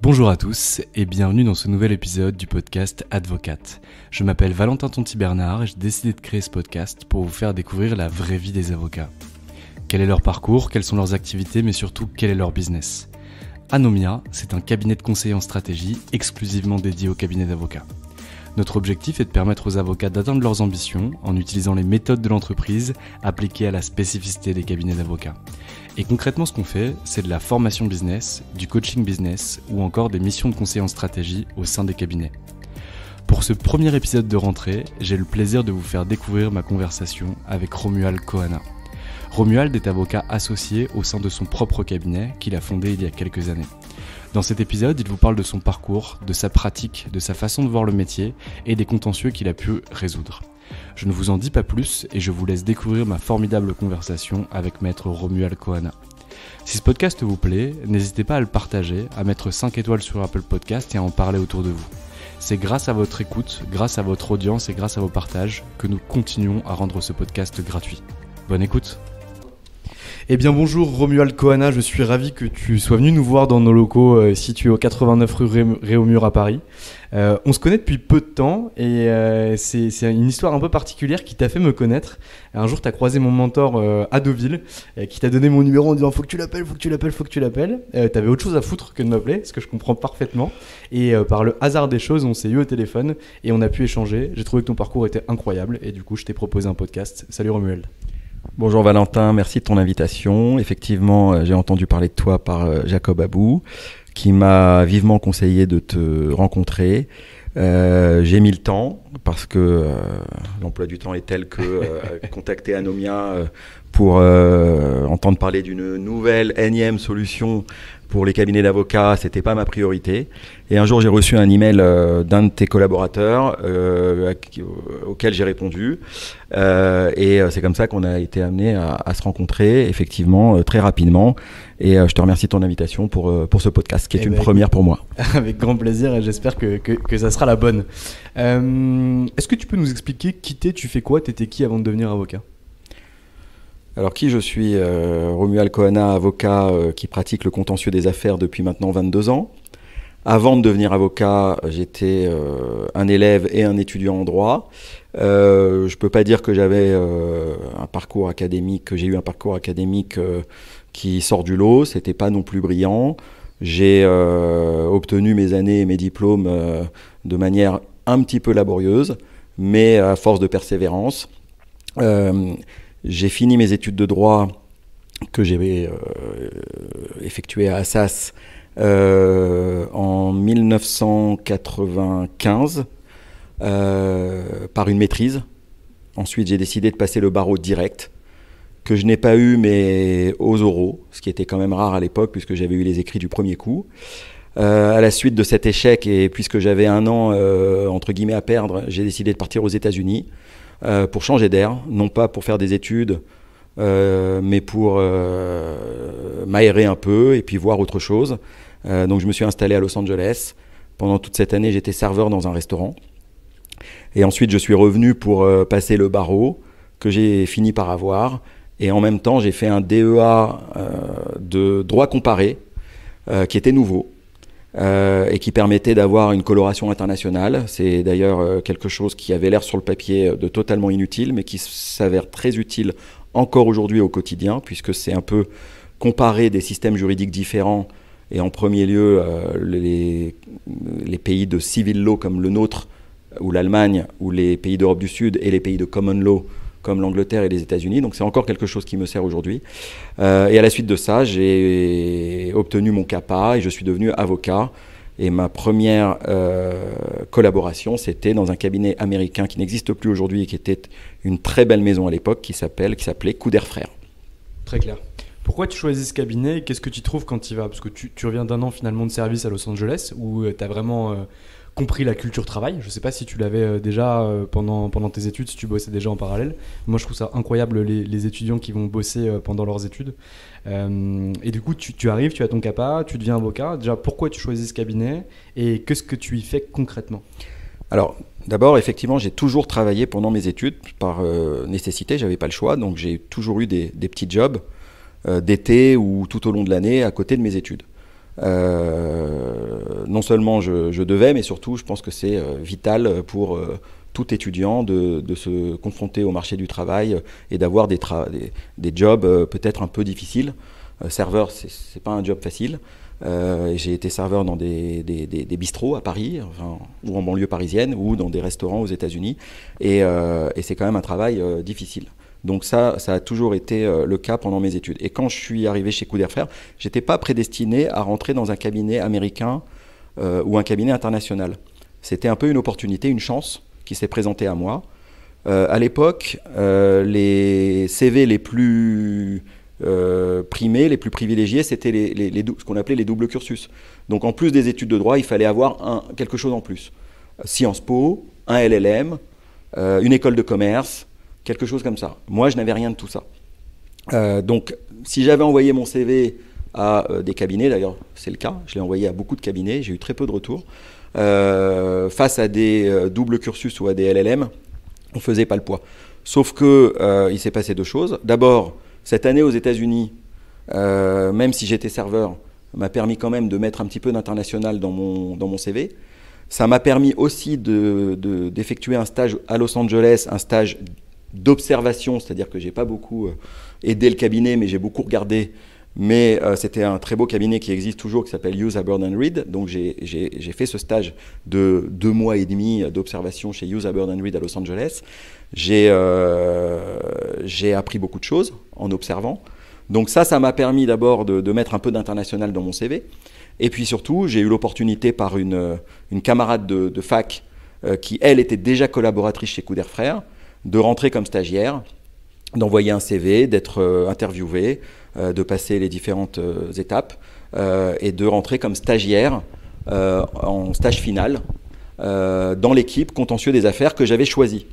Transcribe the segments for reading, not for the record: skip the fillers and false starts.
Bonjour à tous et bienvenue dans ce nouvel épisode du podcast Advocate. Je m'appelle Valentin Tonti-Bernard et j'ai décidé de créer ce podcast pour vous faire découvrir la vraie vie des avocats. Quel est leur parcours, quelles sont leurs activités, mais surtout quel est leur business. Anomia, c'est un cabinet de conseil en stratégie exclusivement dédié aux cabinets d'avocats. Notre objectif est de permettre aux avocats d'atteindre leurs ambitions en utilisant les méthodes de l'entreprise appliquées à la spécificité des cabinets d'avocats. Et concrètement, ce qu'on fait, c'est de la formation business, du coaching business ou encore des missions de conseil en stratégie au sein des cabinets. Pour ce premier épisode de rentrée, j'ai le plaisir de vous faire découvrir ma conversation avec Romuald Kohana. Romuald est avocat associé au sein de son propre cabinet qu'il a fondé il y a quelques années. Dans cet épisode, il vous parle de son parcours, de sa pratique, de sa façon de voir le métier et des contentieux qu'il a pu résoudre. Je ne vous en dis pas plus et je vous laisse découvrir ma formidable conversation avec maître Romuald Kohana. Si ce podcast vous plaît, n'hésitez pas à le partager, à mettre 5 étoiles sur Apple Podcast et à en parler autour de vous. C'est grâce à votre écoute, grâce à votre audience et grâce à vos partages que nous continuons à rendre ce podcast gratuit. Bonne écoute! Eh bien bonjour Romuald Kohana, je suis ravi que tu sois venu nous voir dans nos locaux situés au 89 rue Réaumur à Paris. On se connaît depuis peu de temps et c'est une histoire un peu particulière qui t'a fait me connaître. Un jour tu as croisé mon mentor à Deauville qui t'a donné mon numéro en disant faut que tu l'appelles. T'avais autre chose à foutre que de m'appeler, ce que je comprends parfaitement. Et par le hasard des choses, on s'est eu au téléphone et on a pu échanger. J'ai trouvé que ton parcours était incroyable et du coup je t'ai proposé un podcast. Salut Romuald. Bonjour Valentin, merci de ton invitation. Effectivement, j'ai entendu parler de toi par Jacob Abou, qui m'a vivement conseillé de te rencontrer. J'ai mis le temps, parce que l'emploi du temps est tel que contacter Anomia pour entendre parler d'une nouvelle énième solution pour les cabinets d'avocats, c'était pas ma priorité. Et un jour, j'ai reçu un email d'un de tes collaborateurs auquel j'ai répondu. Et c'est comme ça qu'on a été amené à se rencontrer, effectivement, très rapidement. Et je te remercie de ton invitation pour ce podcast, qui est une première pour moi. Avec grand plaisir, et j'espère que ça sera la bonne. Est-ce que tu peux nous expliquer qui t'es, tu fais quoi, t'étais qui avant de devenir avocat ? Alors qui je suis, Romuald Kohana, avocat qui pratique le contentieux des affaires depuis maintenant 22 ans. Avant de devenir avocat, j'étais un élève et un étudiant en droit. Je ne peux pas dire que j'avais un parcours académique, que j'ai eu un parcours académique qui sort du lot. C'était pas non plus brillant. J'ai obtenu mes années et mes diplômes de manière un petit peu laborieuse, mais à force de persévérance. J'ai fini mes études de droit que j'ai effectuées à Assas en 1995 par une maîtrise. Ensuite, j'ai décidé de passer le barreau direct, que je n'ai pas eu, mais aux oraux, ce qui était quand même rare à l'époque puisque j'avais eu les écrits du premier coup. À la suite de cet échec, et puisque j'avais un an entre guillemets à perdre, j'ai décidé de partir aux États-Unis. Pour changer d'air, non pas pour faire des études, mais pour m'aérer un peu et puis voir autre chose. Donc je me suis installé à Los Angeles. Pendant toute cette année, j'étais serveur dans un restaurant. Et ensuite, je suis revenu pour passer le barreau, que j'ai fini par avoir. Et en même temps, j'ai fait un DEA de droit comparé, qui était nouveau. Et qui permettait d'avoir une coloration internationale. C'est d'ailleurs quelque chose qui avait l'air sur le papier de totalement inutile, mais qui s'avère très utile encore aujourd'hui au quotidien, puisque c'est un peu comparer des systèmes juridiques différents, et en premier lieu les pays de civil law comme le nôtre, ou l'Allemagne, ou les pays d'Europe du Sud, et les pays de common law, comme l'Angleterre et les États-Unis. Donc c'est encore quelque chose qui me sert aujourd'hui. Et à la suite de ça, j'ai obtenu mon CAPA et je suis devenu avocat. Et ma première collaboration, c'était dans un cabinet américain qui n'existe plus aujourd'hui et qui était une très belle maison à l'époque, qui s'appelait Couder Frères. Très clair. Pourquoi tu choisis ce cabinet et qu'est-ce que tu trouves quand tu y vas ? Parce que tu reviens d'un an finalement de service à Los Angeles où tu as vraiment compris la culture travail. Je ne sais pas si tu l'avais déjà pendant tes études, si tu bossais déjà en parallèle. Moi, je trouve ça incroyable les étudiants qui vont bosser pendant leurs études. Et du coup, tu arrives, tu as ton CAPA, tu deviens avocat. Déjà, pourquoi tu choisis ce cabinet et qu'est-ce que tu y fais concrètement ? Alors, d'abord, effectivement, j'ai toujours travaillé pendant mes études par nécessité. Je n'avais pas le choix, donc j'ai toujours eu des petits jobs d'été ou tout au long de l'année à côté de mes études. non seulement je devais, mais surtout je pense que c'est vital pour tout étudiant de se confronter au marché du travail et d'avoir des jobs peut-être un peu difficiles. Serveur, c'est pas un job facile. J'ai été serveur dans des bistrots à Paris, enfin, ou en banlieue parisienne, ou dans des restaurants aux États-Unis, et c'est quand même un travail difficile. Donc ça a toujours été le cas pendant mes études. Et quand je suis arrivé chez Couder Frères, j'étais pas prédestiné à rentrer dans un cabinet américain ou un cabinet international. C'était un peu une opportunité, une chance qui s'est présentée à moi. À l'époque, les CV les plus primés, les plus privilégiés, c'était ce qu'on appelait les doubles cursus. Donc en plus des études de droit, il fallait avoir quelque chose en plus. Sciences Po, un LLM, une école de commerce, quelque chose comme ça. Moi, je n'avais rien de tout ça. Donc si j'avais envoyé mon CV à des cabinets, d'ailleurs c'est le cas, je l'ai envoyé à beaucoup de cabinets, j'ai eu très peu de retours, face à des doubles cursus ou à des LLM, on ne faisait pas le poids. Sauf que il s'est passé deux choses. D'abord, cette année aux États-Unis, même si j'étais serveur, m'a permis quand même de mettre un petit peu d'international dans mon CV. Ça m'a permis aussi d'effectuer un stage à Los Angeles, un stage d'observation, c'est-à-dire que j'ai pas beaucoup aidé le cabinet, mais j'ai beaucoup regardé. Mais c'était un très beau cabinet qui existe toujours, qui s'appelle Hughes Herbert & Reed. Donc j'ai fait ce stage de 2 mois et demi d'observation chez Hughes Herbert & Reed à Los Angeles. J'ai appris beaucoup de choses en observant. Donc ça m'a permis d'abord de mettre un peu d'international dans mon CV. Et puis surtout, j'ai eu l'opportunité par une camarade de fac qui, elle, était déjà collaboratrice chez Couder Frères, de rentrer comme stagiaire, d'envoyer un CV, d'être interviewé, de passer les différentes étapes et de rentrer comme stagiaire en stage final dans l'équipe contentieux des affaires que j'avais choisie.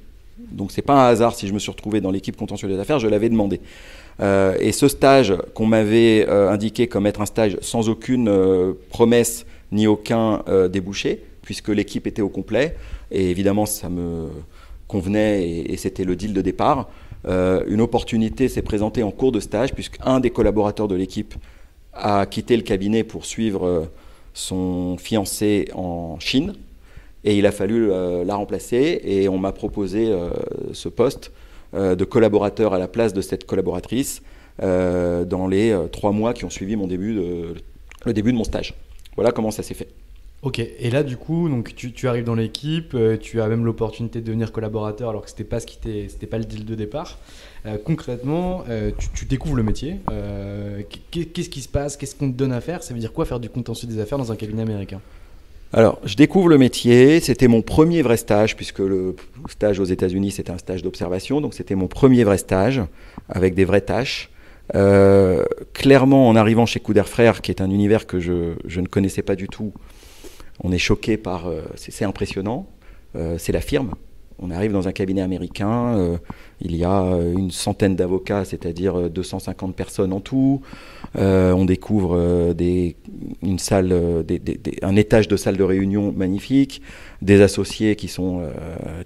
Donc c'est pas un hasard si je me suis retrouvé dans l'équipe contentieux des affaires, je l'avais demandé. Et ce stage qu'on m'avait indiqué comme être un stage sans aucune promesse ni aucun débouché, puisque l'équipe était au complet, et évidemment ça me convenait et c'était le deal de départ, une opportunité s'est présentée en cours de stage, puisqu'un des collaborateurs de l'équipe a quitté le cabinet pour suivre son fiancé en Chine, et il a fallu la remplacer, et on m'a proposé ce poste de collaborateur à la place de cette collaboratrice dans les 3 mois qui ont suivi le début de mon stage. Voilà comment ça s'est fait. Ok, et là du coup, donc, tu arrives dans l'équipe, tu as même l'opportunité de devenir collaborateur alors que c'était pas le deal de départ. Concrètement, tu découvres le métier. Qu'est-ce qui se passe? Qu'est-ce qu'on te donne à faire? Ça veut dire quoi faire du contentieux des affaires dans un cabinet américain? Alors, je découvre le métier, c'était mon premier vrai stage, puisque le stage aux États-Unis, c'était un stage d'observation, donc c'était mon premier vrai stage, avec des vraies tâches. Clairement, en arrivant chez Couder Frères, qui est un univers que je ne connaissais pas du tout, on est choqué par... c'est impressionnant, c'est la firme. On arrive dans un cabinet américain, il y a une centaine d'avocats, c'est-à-dire 250 personnes en tout. On découvre un étage de salle de réunion magnifique, des associés qui sont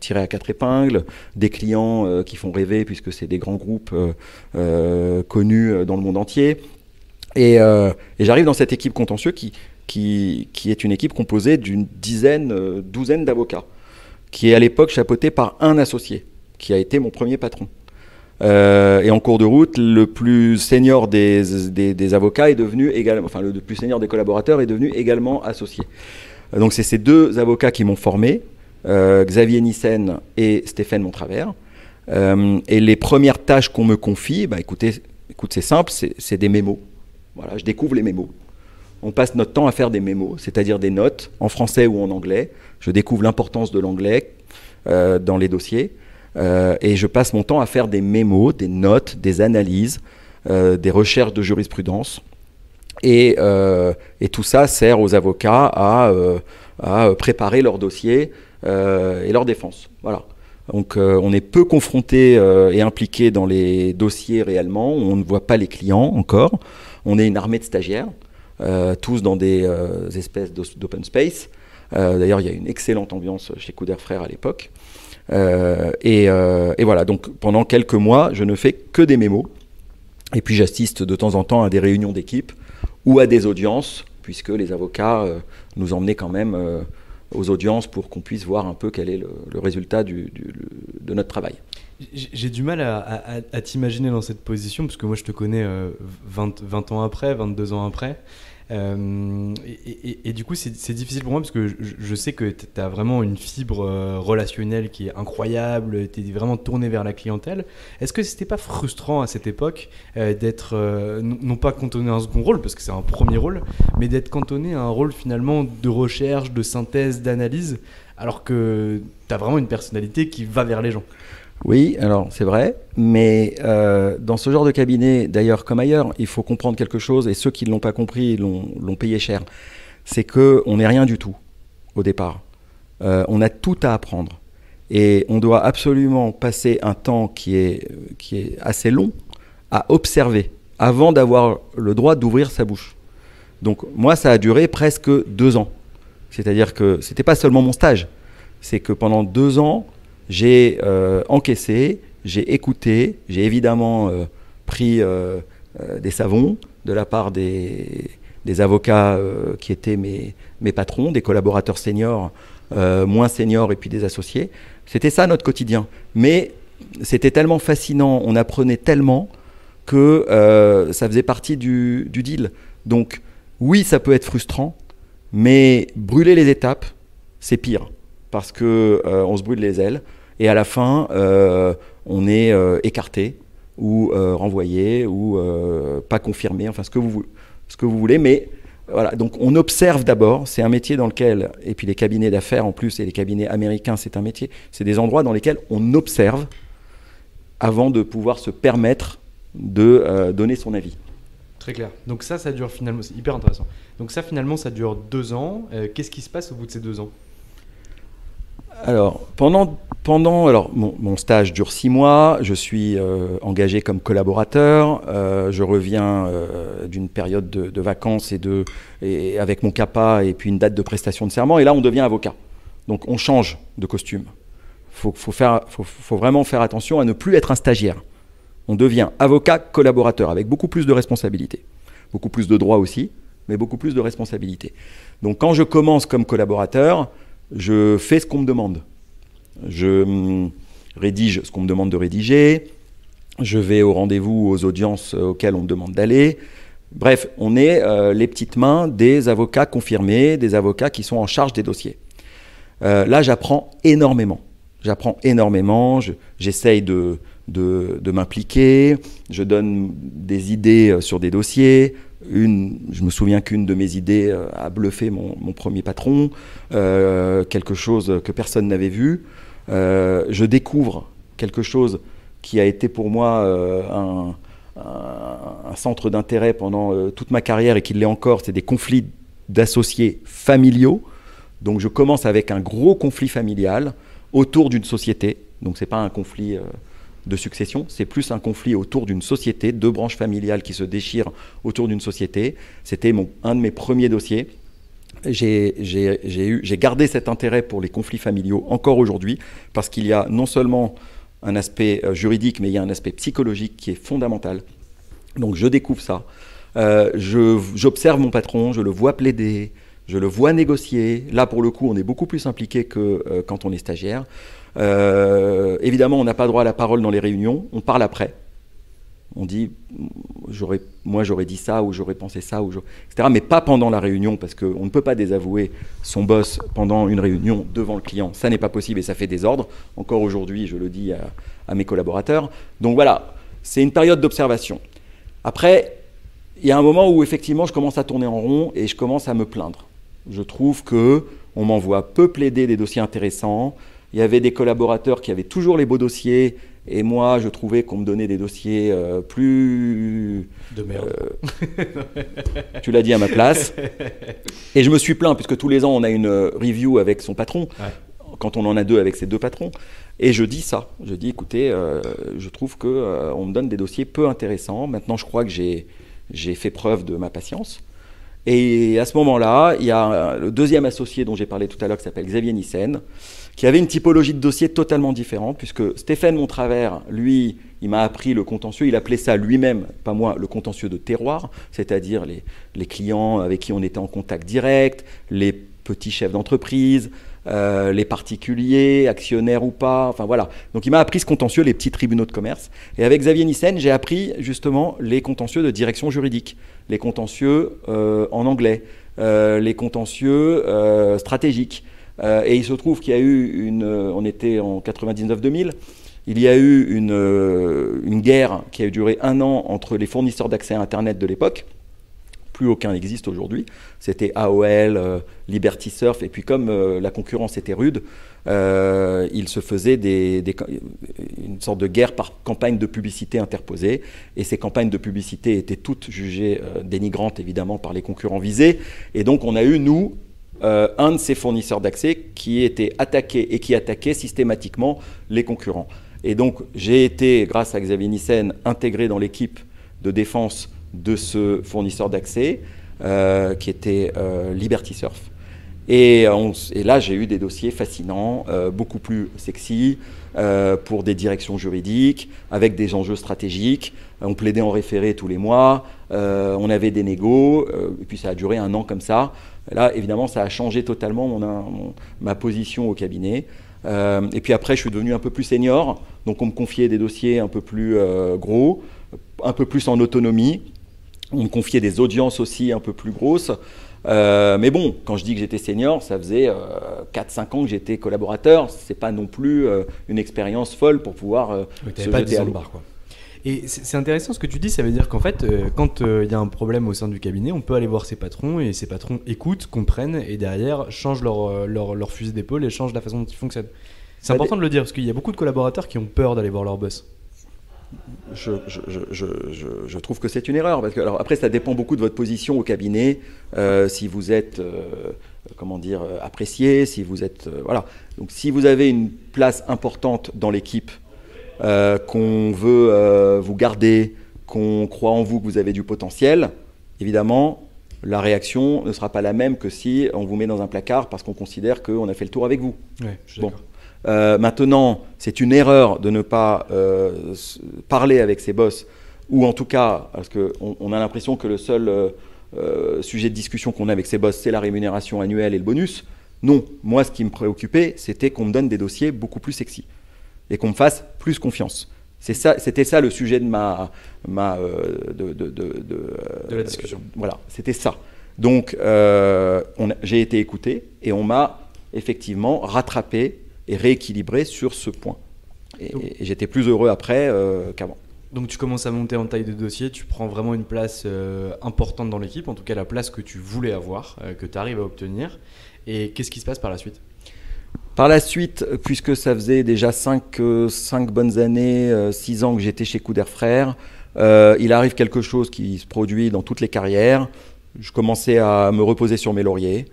tirés à 4 épingles, des clients qui font rêver puisque c'est des grands groupes connus dans le monde entier. Et j'arrive dans cette équipe contentieux qui est une équipe composée d'une douzaine d'avocats, qui est à l'époque chapeauté par un associé, qui a été mon premier patron. Et en cours de route, le plus senior des avocats est devenu également, enfin le plus senior des collaborateurs est devenu également associé. Donc c'est ces 2 avocats qui m'ont formé, Xavier Nissen et Stéphane Montravers. Et les premières tâches qu'on me confie, écoute, c'est simple, c'est des mémos. Voilà, je découvre les mémos. On passe notre temps à faire des mémos, c'est-à-dire des notes en français ou en anglais. Je découvre l'importance de l'anglais dans les dossiers et je passe mon temps à faire des mémos, des notes, des analyses, des recherches de jurisprudence. Et tout ça sert aux avocats à préparer leur dossier et leur défense. Voilà. Donc on est peu confronté et impliqué dans les dossiers réellement, on ne voit pas les clients encore. On est une armée de stagiaires. Tous dans des espèces d'open space. D'ailleurs, il y a une excellente ambiance chez Couder Frères à l'époque. Et voilà, donc pendant quelques mois, je ne fais que des mémos. Et puis j'assiste de temps en temps à des réunions d'équipe ou à des audiences, puisque les avocats nous emmenaient quand même aux audiences pour qu'on puisse voir un peu quel est le résultat de notre travail. J'ai du mal à t'imaginer dans cette position, parce que moi je te connais 20 ans après, 22 ans après. Et du coup, c'est difficile pour moi parce que je sais que tu as vraiment une fibre relationnelle qui est incroyable, tu es vraiment tourné vers la clientèle. Est-ce que c'était pas frustrant à cette époque d'être, non pas cantonné à un second rôle, parce que c'est un premier rôle, mais d'être cantonné à un rôle finalement de recherche, de synthèse, d'analyse, alors que tu as vraiment une personnalité qui va vers les gens? Oui, alors c'est vrai, mais dans ce genre de cabinet, d'ailleurs comme ailleurs, il faut comprendre quelque chose, et ceux qui ne l'ont pas compris l'ont payé cher. C'est qu'on n'est rien du tout au départ. On a tout à apprendre. Et on doit absolument passer un temps qui est assez long à observer avant d'avoir le droit d'ouvrir sa bouche. Donc moi, ça a duré presque 2 ans. C'est-à-dire que ce n'était pas seulement mon stage, c'est que pendant 2 ans, j'ai encaissé, j'ai écouté, j'ai évidemment pris des savons de la part des avocats qui étaient mes patrons, des collaborateurs seniors, moins seniors et puis des associés. C'était ça notre quotidien. Mais c'était tellement fascinant, on apprenait tellement que ça faisait partie du deal. Donc oui, ça peut être frustrant, mais brûler les étapes, c'est pire. Parce qu'on se brûle les ailes. Et à la fin, on est écarté ou renvoyé ou pas confirmé, enfin ce que vous voulez. Mais voilà, donc on observe d'abord. C'est un métier dans lequel, et puis les cabinets d'affaires en plus, et les cabinets américains, c'est un métier. C'est des endroits dans lesquels on observe avant de pouvoir se permettre de donner son avis. Très clair. Donc ça dure finalement, c'est hyper intéressant. Donc ça finalement, ça dure 2 ans. Qu'est-ce qui se passe au bout de ces 2 ans ? Alors, alors mon stage dure 6 mois, je suis engagé comme collaborateur, je reviens d'une période de vacances et avec mon CAPA et puis une date de prestation de serment, et là on devient avocat. Donc on change de costume. Faut vraiment faire attention à ne plus être un stagiaire. On devient avocat collaborateur avec beaucoup plus de responsabilités, beaucoup plus de droits aussi, mais beaucoup plus de responsabilités. Donc quand je commence comme collaborateur, je fais ce qu'on me demande. Je rédige ce qu'on me demande de rédiger. Je vais au rendez-vous, aux audiences auxquelles on me demande d'aller. Bref, on est les petites mains des avocats confirmés, des avocats qui sont en charge des dossiers. Là, j'apprends énormément. J'essaye de m'impliquer. Je donne des idées sur des dossiers. Je me souviens qu'une de mes idées a bluffé mon premier patron, quelque chose que personne n'avait vu. Je découvre quelque chose qui a été pour moi un centre d'intérêt pendant toute ma carrière et qui l'est encore, c'est des conflits d'associés familiaux. Donc je commence avec un gros conflit familial autour d'une société. Donc ce n'est pas un conflit de succession, c'est plus un conflit autour d'une société, 2 branches familiales qui se déchirent autour d'une société. C'était un de mes premiers dossiers. J'ai gardé cet intérêt pour les conflits familiaux encore aujourd'hui, parce qu'il y a non seulement un aspect juridique, mais il y a un aspect psychologique qui est fondamental. Donc je découvre ça. J'observe mon patron, je le vois plaider, je le vois négocier. Là, pour le coup, on est beaucoup plus impliqué que quand on est stagiaire. Évidemment, on n'a pas droit à la parole dans les réunions, on parle après. On dit, moi j'aurais dit ça, ou j'aurais pensé ça, etc. Mais pas pendant la réunion, parce qu'on ne peut pas désavouer son boss pendant une réunion devant le client. Ça n'est pas possible et ça fait désordre. Encore aujourd'hui, je le dis à mes collaborateurs. Donc voilà, c'est une période d'observation. Après, il y a un moment où effectivement je commence à tourner en rond et je commence à me plaindre. Je trouve qu'on m'envoie peu plaider des dossiers intéressants. Il y avait des collaborateurs qui avaient toujours les beaux dossiers, et moi, je trouvais qu'on me donnait des dossiers plus... De merde. Tu l'as dit à ma place. Et je me suis plaint, puisque tous les ans, on a une review avec son patron, quand on en a 2 avec ses 2 patrons. Et je dis ça. Je dis, écoutez, je trouve qu'on me donne des dossiers peu intéressants. Maintenant, je crois que j'ai fait preuve de ma patience. Et à ce moment-là, il y a le deuxième associé dont j'ai parlé tout à l'heure, qui s'appelle Xavier Nissen, qui avait une typologie de dossier totalement différente, puisque Stéphane Montravert, lui, il m'a appris le contentieux, il appelait ça lui-même, pas moi, le contentieux de terroir, c'est-à-dire les clients avec qui on était en contact direct, les petits chefs d'entreprise, les particuliers, actionnaires ou pas, enfin voilà. Donc il m'a appris ce contentieux, les petits tribunaux de commerce. Et avec Xavier Nissen, j'ai appris justement les contentieux de direction juridique, les contentieux en anglais, les contentieux stratégiques. Et il se trouve qu'il y a eu on était en 99-2000, il y a eu une guerre qui a duré 1 an entre les fournisseurs d'accès à Internet de l'époque. Plus aucun n'existe aujourd'hui. C'était AOL, Liberty Surf, et puis comme la concurrence était rude, il se faisait une sorte de guerre par campagne de publicité interposée, et ces campagnes de publicité étaient toutes jugées dénigrantes évidemment par les concurrents visés, et donc on a eu, nous, un de ces fournisseurs d'accès qui était attaqué et qui attaquait systématiquement les concurrents. Et donc j'ai été, grâce à Xavier Nissen, intégré dans l'équipe de défense de ce fournisseur d'accès qui était Liberty Surf. Et là, j'ai eu des dossiers fascinants, beaucoup plus sexy, pour des directions juridiques, avec des enjeux stratégiques. On plaidait en référé tous les mois, on avait des négos, et puis ça a duré 1 an comme ça. Là, évidemment, ça a changé totalement ma position au cabinet. Et puis après, je suis devenu un peu plus senior, donc on me confiait des dossiers un peu plus gros, un peu plus en autonomie. On me confiait des audiences aussi un peu plus grosses. Mais bon, quand je dis que j'étais senior, ça faisait 4-5 ans que j'étais collaborateur. Ce n'est pas non plus une expérience folle pour pouvoir se jeter à l'eau. Et c'est intéressant ce que tu dis, ça veut dire qu'en fait, quand il y a un problème au sein du cabinet, on peut aller voir ses patrons, et ces patrons écoutent, comprennent, et derrière changent leur fusil d'épaule et changent la façon dont ils fonctionnent. C'est important de le dire, parce qu'il y a beaucoup de collaborateurs qui ont peur d'aller voir leur boss. Je trouve que c'est une erreur, parce que alors après ça dépend beaucoup de votre position au cabinet, si vous êtes apprécié, si vous êtes voilà. Donc si vous avez une place importante dans l'équipe, qu'on veut vous garder, qu'on croit en vous, que vous avez du potentiel, évidemment la réaction ne sera pas la même que si on vous met dans un placard parce qu'on considère qu'on a fait le tour avec vous. Ouais, je suis d'accord. Maintenant, c'est une erreur de ne pas parler avec ses boss, ou en tout cas, parce qu'on a l'impression que le seul sujet de discussion qu'on a avec ses boss, c'est la rémunération annuelle et le bonus. Non, moi, ce qui me préoccupait, c'était qu'on me donne des dossiers beaucoup plus sexy et qu'on me fasse plus confiance. C'était ça le sujet de de la discussion. Voilà, c'était ça. Donc, j'ai été écouté et on m'a effectivement rattrapé et rééquilibré sur ce point. Et j'étais plus heureux après qu'avant. Donc tu commences à monter en taille de dossier, tu prends vraiment une place importante dans l'équipe, en tout cas la place que tu voulais avoir, que tu arrives à obtenir. Et qu'est-ce qui se passe par la suite ? Par la suite, puisque ça faisait déjà 5 bonnes années, 6 ans que j'étais chez Couder Frères, il arrive quelque chose qui se produit dans toutes les carrières. Je commençais à me reposer sur mes lauriers,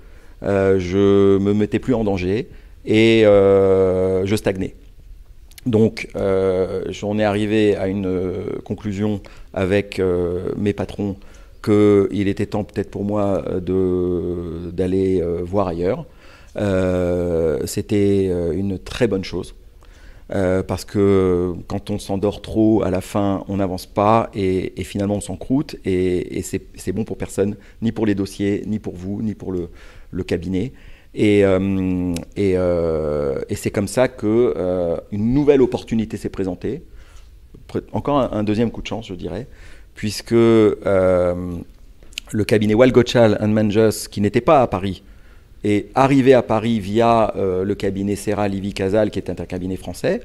je me mettais plus en danger. Et je stagnais. Donc, j'en ai arrivé à une conclusion avec mes patrons qu'il était temps peut-être pour moi d'aller voir ailleurs. C'était une très bonne chose. Parce que quand on s'endort trop, à la fin, on n'avance pas et finalement on s'encroute. Et c'est bon pour personne, ni pour les dossiers, ni pour vous, ni pour le cabinet. Et c'est comme ça qu'une nouvelle opportunité s'est présentée. Encore un deuxième coup de chance, je dirais, puisque le cabinet Walgochal & Manjus, qui n'était pas à Paris, est arrivé à Paris via le cabinet Serra Livy Casal, qui est un cabinet français,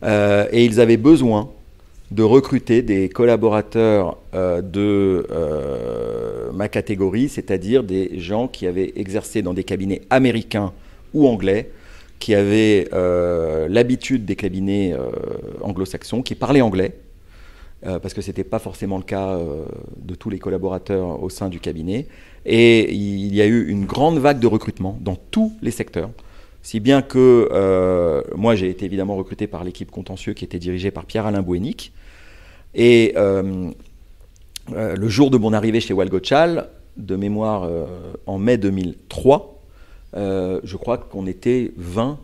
et ils avaient besoin de recruter des collaborateurs de ma catégorie, c'est-à-dire des gens qui avaient exercé dans des cabinets américains ou anglais, qui avaient l'habitude des cabinets anglo-saxons, qui parlaient anglais, parce que ce n'était pas forcément le cas de tous les collaborateurs au sein du cabinet. Et il y a eu une grande vague de recrutement dans tous les secteurs, si bien que moi j'ai été évidemment recruté par l'équipe contentieux qui était dirigée par Pierre-Alain Bouénic. Et le jour de mon arrivée chez Walgochal, de mémoire en mai 2003, je crois qu'on était 20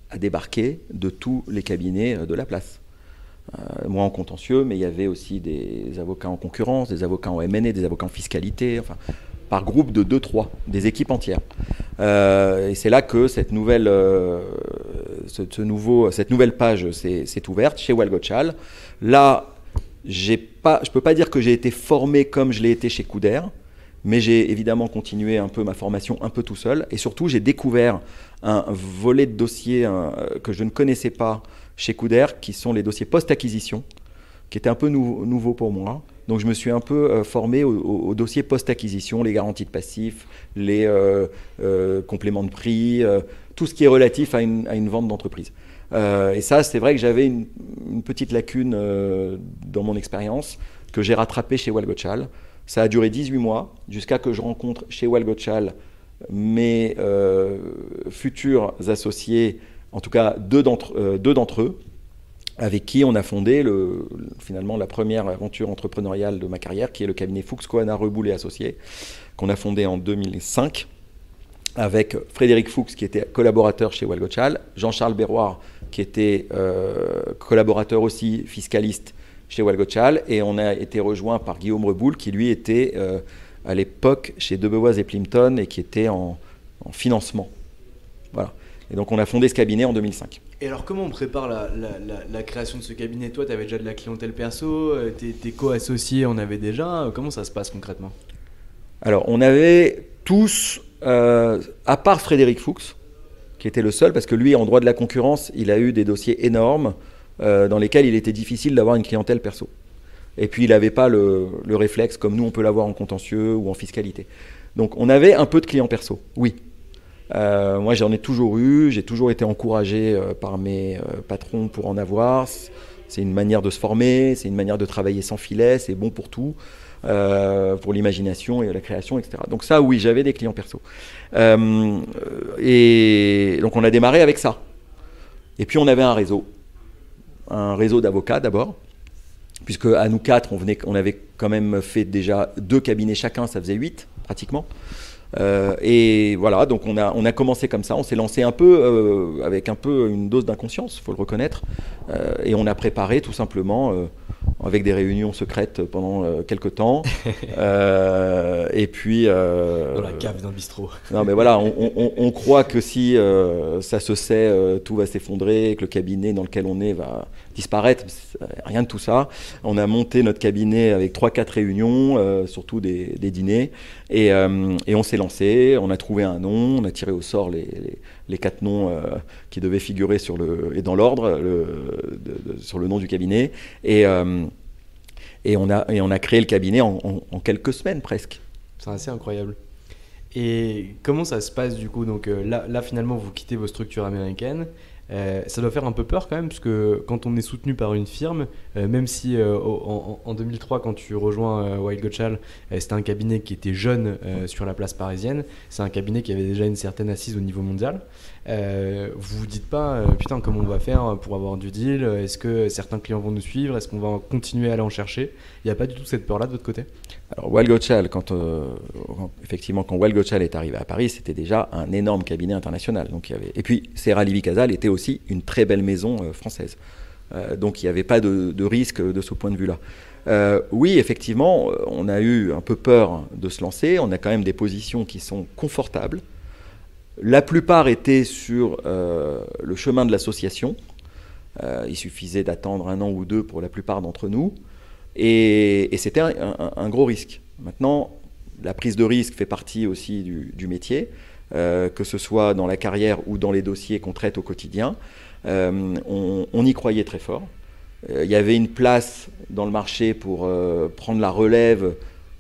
à débarquer de tous les cabinets de la place. Moi en contentieux, mais il y avait aussi des avocats en concurrence, des avocats en M&A, des avocats en fiscalité, enfin, par groupe de 2-3, des équipes entières. Et c'est là que cette nouvelle page s'est ouverte chez Weil Gotshal. Là, je ne peux pas dire que j'ai été formé comme je l'ai été chez Couder, mais j'ai évidemment continué un peu ma formation un peu tout seul. Et surtout, j'ai découvert un volet de dossiers que je ne connaissais pas chez Couder, qui sont les dossiers post-acquisition, qui étaient un peu nouveaux pour moi. Donc je me suis un peu formé au dossier post-acquisition, les garanties de passifs, les compléments de prix, tout ce qui est relatif à une vente d'entreprise. Et ça, c'est vrai que j'avais une petite lacune dans mon expérience que j'ai rattrapée chez Weil Gotshal. Ça a duré 18 mois, jusqu'à que je rencontre chez Weil Gotshal mes futurs associés, en tout cas deux d'entre eux, avec qui on a fondé finalement la première aventure entrepreneuriale de ma carrière, qui est le cabinet Fuchs Kohana Reboul et Associés, qu'on a fondé en 2005, avec Frédéric Fuchs, qui était collaborateur chez Weil Gotshal, Jean-Charles Berroir, qui était collaborateur aussi, fiscaliste chez Weil Gotshal, et on a été rejoint par Guillaume Reboul, qui lui était à l'époque chez Debevoise et Plimpton, et qui était en financement. Voilà. Et donc on a fondé ce cabinet en 2005. Et alors comment on prépare la création de ce cabinet? Toi, tu avais déjà de la clientèle perso, tes co-associés en avaient déjà. Comment ça se passe concrètement? Alors on avait tous, à part Frédéric Fuchs, qui était le seul, parce que lui, en droit de la concurrence, il a eu des dossiers énormes dans lesquels il était difficile d'avoir une clientèle perso. Et puis il n'avait pas le réflexe comme nous on peut l'avoir en contentieux ou en fiscalité. Donc on avait un peu de clients perso, oui. Moi j'en ai toujours eu, j'ai toujours été encouragé par mes patrons pour en avoir. C'est une manière de se former, c'est une manière de travailler sans filet, c'est bon pour tout, pour l'imagination et la création, etc. Donc ça oui, j'avais des clients perso. Et donc on a démarré avec ça. Et puis on avait un réseau d'avocats d'abord, puisque à nous quatre, on avait quand même fait déjà 2 cabinets chacun, ça faisait 8 pratiquement. Et voilà, donc on a commencé comme ça, on s'est lancé un peu avec un peu une dose d'inconscience, il faut le reconnaître, et on a préparé tout simplement avec des réunions secrètes pendant quelques temps, et puis dans la cave d'un bistrot. Non mais voilà, on croit que si ça se sait, tout va s'effondrer, que le cabinet dans lequel on est va disparaître. Rien de tout ça. On a monté notre cabinet avec 3-4 réunions, surtout des dîners, et on s'est lancé, on a trouvé un nom, on a tiré au sort les 4 noms qui devaient figurer et dans l'ordre sur le nom du cabinet, et on a créé le cabinet en quelques semaines presque. C'est assez incroyable. Et comment ça se passe du coup? Donc là finalement vous quittez vos structures américaines. Ça doit faire un peu peur quand même, parce que quand on est soutenu par une firme, même si en 2003 quand tu rejoins Weil Gotshal, c'était un cabinet qui était jeune sur la place parisienne, c'est un cabinet qui avait déjà une certaine assise au niveau mondial. Vous vous dites pas putain comment on va faire pour avoir du deal, est-ce que certains clients vont nous suivre, est-ce qu'on va continuer à aller en chercher? Il n'y a pas du tout cette peur là de votre côté? Alors Weil Gotshal, effectivement quand Weil Gotshal est arrivé à Paris, c'était déjà un énorme cabinet international. Donc, et puis Serra Livy Casal était aussi une très belle maison française. Donc il n'y avait pas de risque de ce point de vue-là. Oui, effectivement, on a eu un peu peur de se lancer. On a quand même des positions qui sont confortables. La plupart étaient sur le chemin de l'association. Il suffisait d'attendre 1 an ou 2 pour la plupart d'entre nous. Et c'était un gros risque. Maintenant, la prise de risque fait partie aussi du métier, que ce soit dans la carrière ou dans les dossiers qu'on traite au quotidien. On y croyait très fort. Il y avait une place dans le marché pour prendre la relève.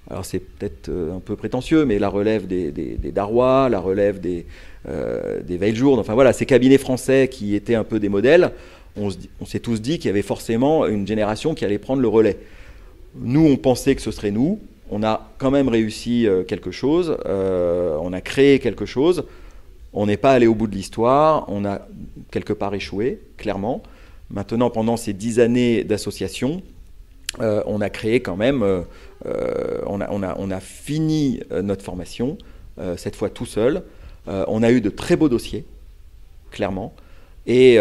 Alors c'est peut-être un peu prétentieux, mais la relève des Darrois, la relève des Veiljour, enfin voilà, ces cabinets français qui étaient un peu des modèles. On s'est tous dit qu'il y avait forcément une génération qui allait prendre le relais. Nous, on pensait que ce serait nous. On a quand même réussi quelque chose. On a créé quelque chose. On n'est pas allé au bout de l'histoire. On a quelque part échoué, clairement. Maintenant, pendant ces 10 années d'association, on a créé quand même on a fini notre formation, cette fois tout seul. On a eu de très beaux dossiers, clairement. Et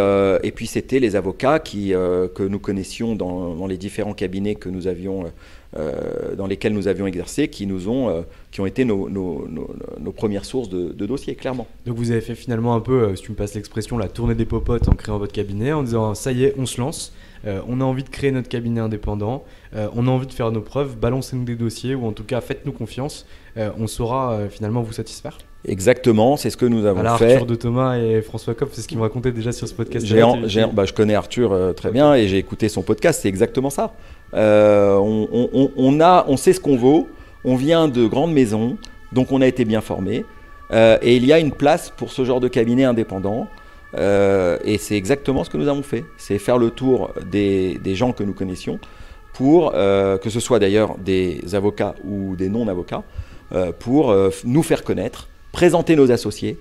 puis c'était les avocats que nous connaissions dans les différents cabinets que nous avions, dans lesquels nous avions exercé, qui ont été nos premières sources de dossiers, clairement. Donc vous avez fait finalement un peu, si tu me passes l'expression, la tournée des popotes en créant votre cabinet, en disant ça y est, on se lance, on a envie de créer notre cabinet indépendant, on a envie de faire nos preuves, balancez-nous des dossiers, ou en tout cas faites-nous confiance, on saura finalement vous satisfaire. Exactement, c'est ce que nous avons fait. Arthur de Thomas et François Kopp, c'est ce qu'ils me racontaient déjà sur ce podcast. Je connais Arthur très bien et j'ai écouté son podcast, c'est exactement ça. On sait ce qu'on vaut, on vient de grandes maisons, donc on a été bien formés. Et il y a une place pour ce genre de cabinet indépendant. Et c'est exactement ce que nous avons fait. C'est faire le tour des gens que nous connaissions pour, que ce soit d'ailleurs des avocats ou des non-avocats, pour nous faire connaître, présenter nos associés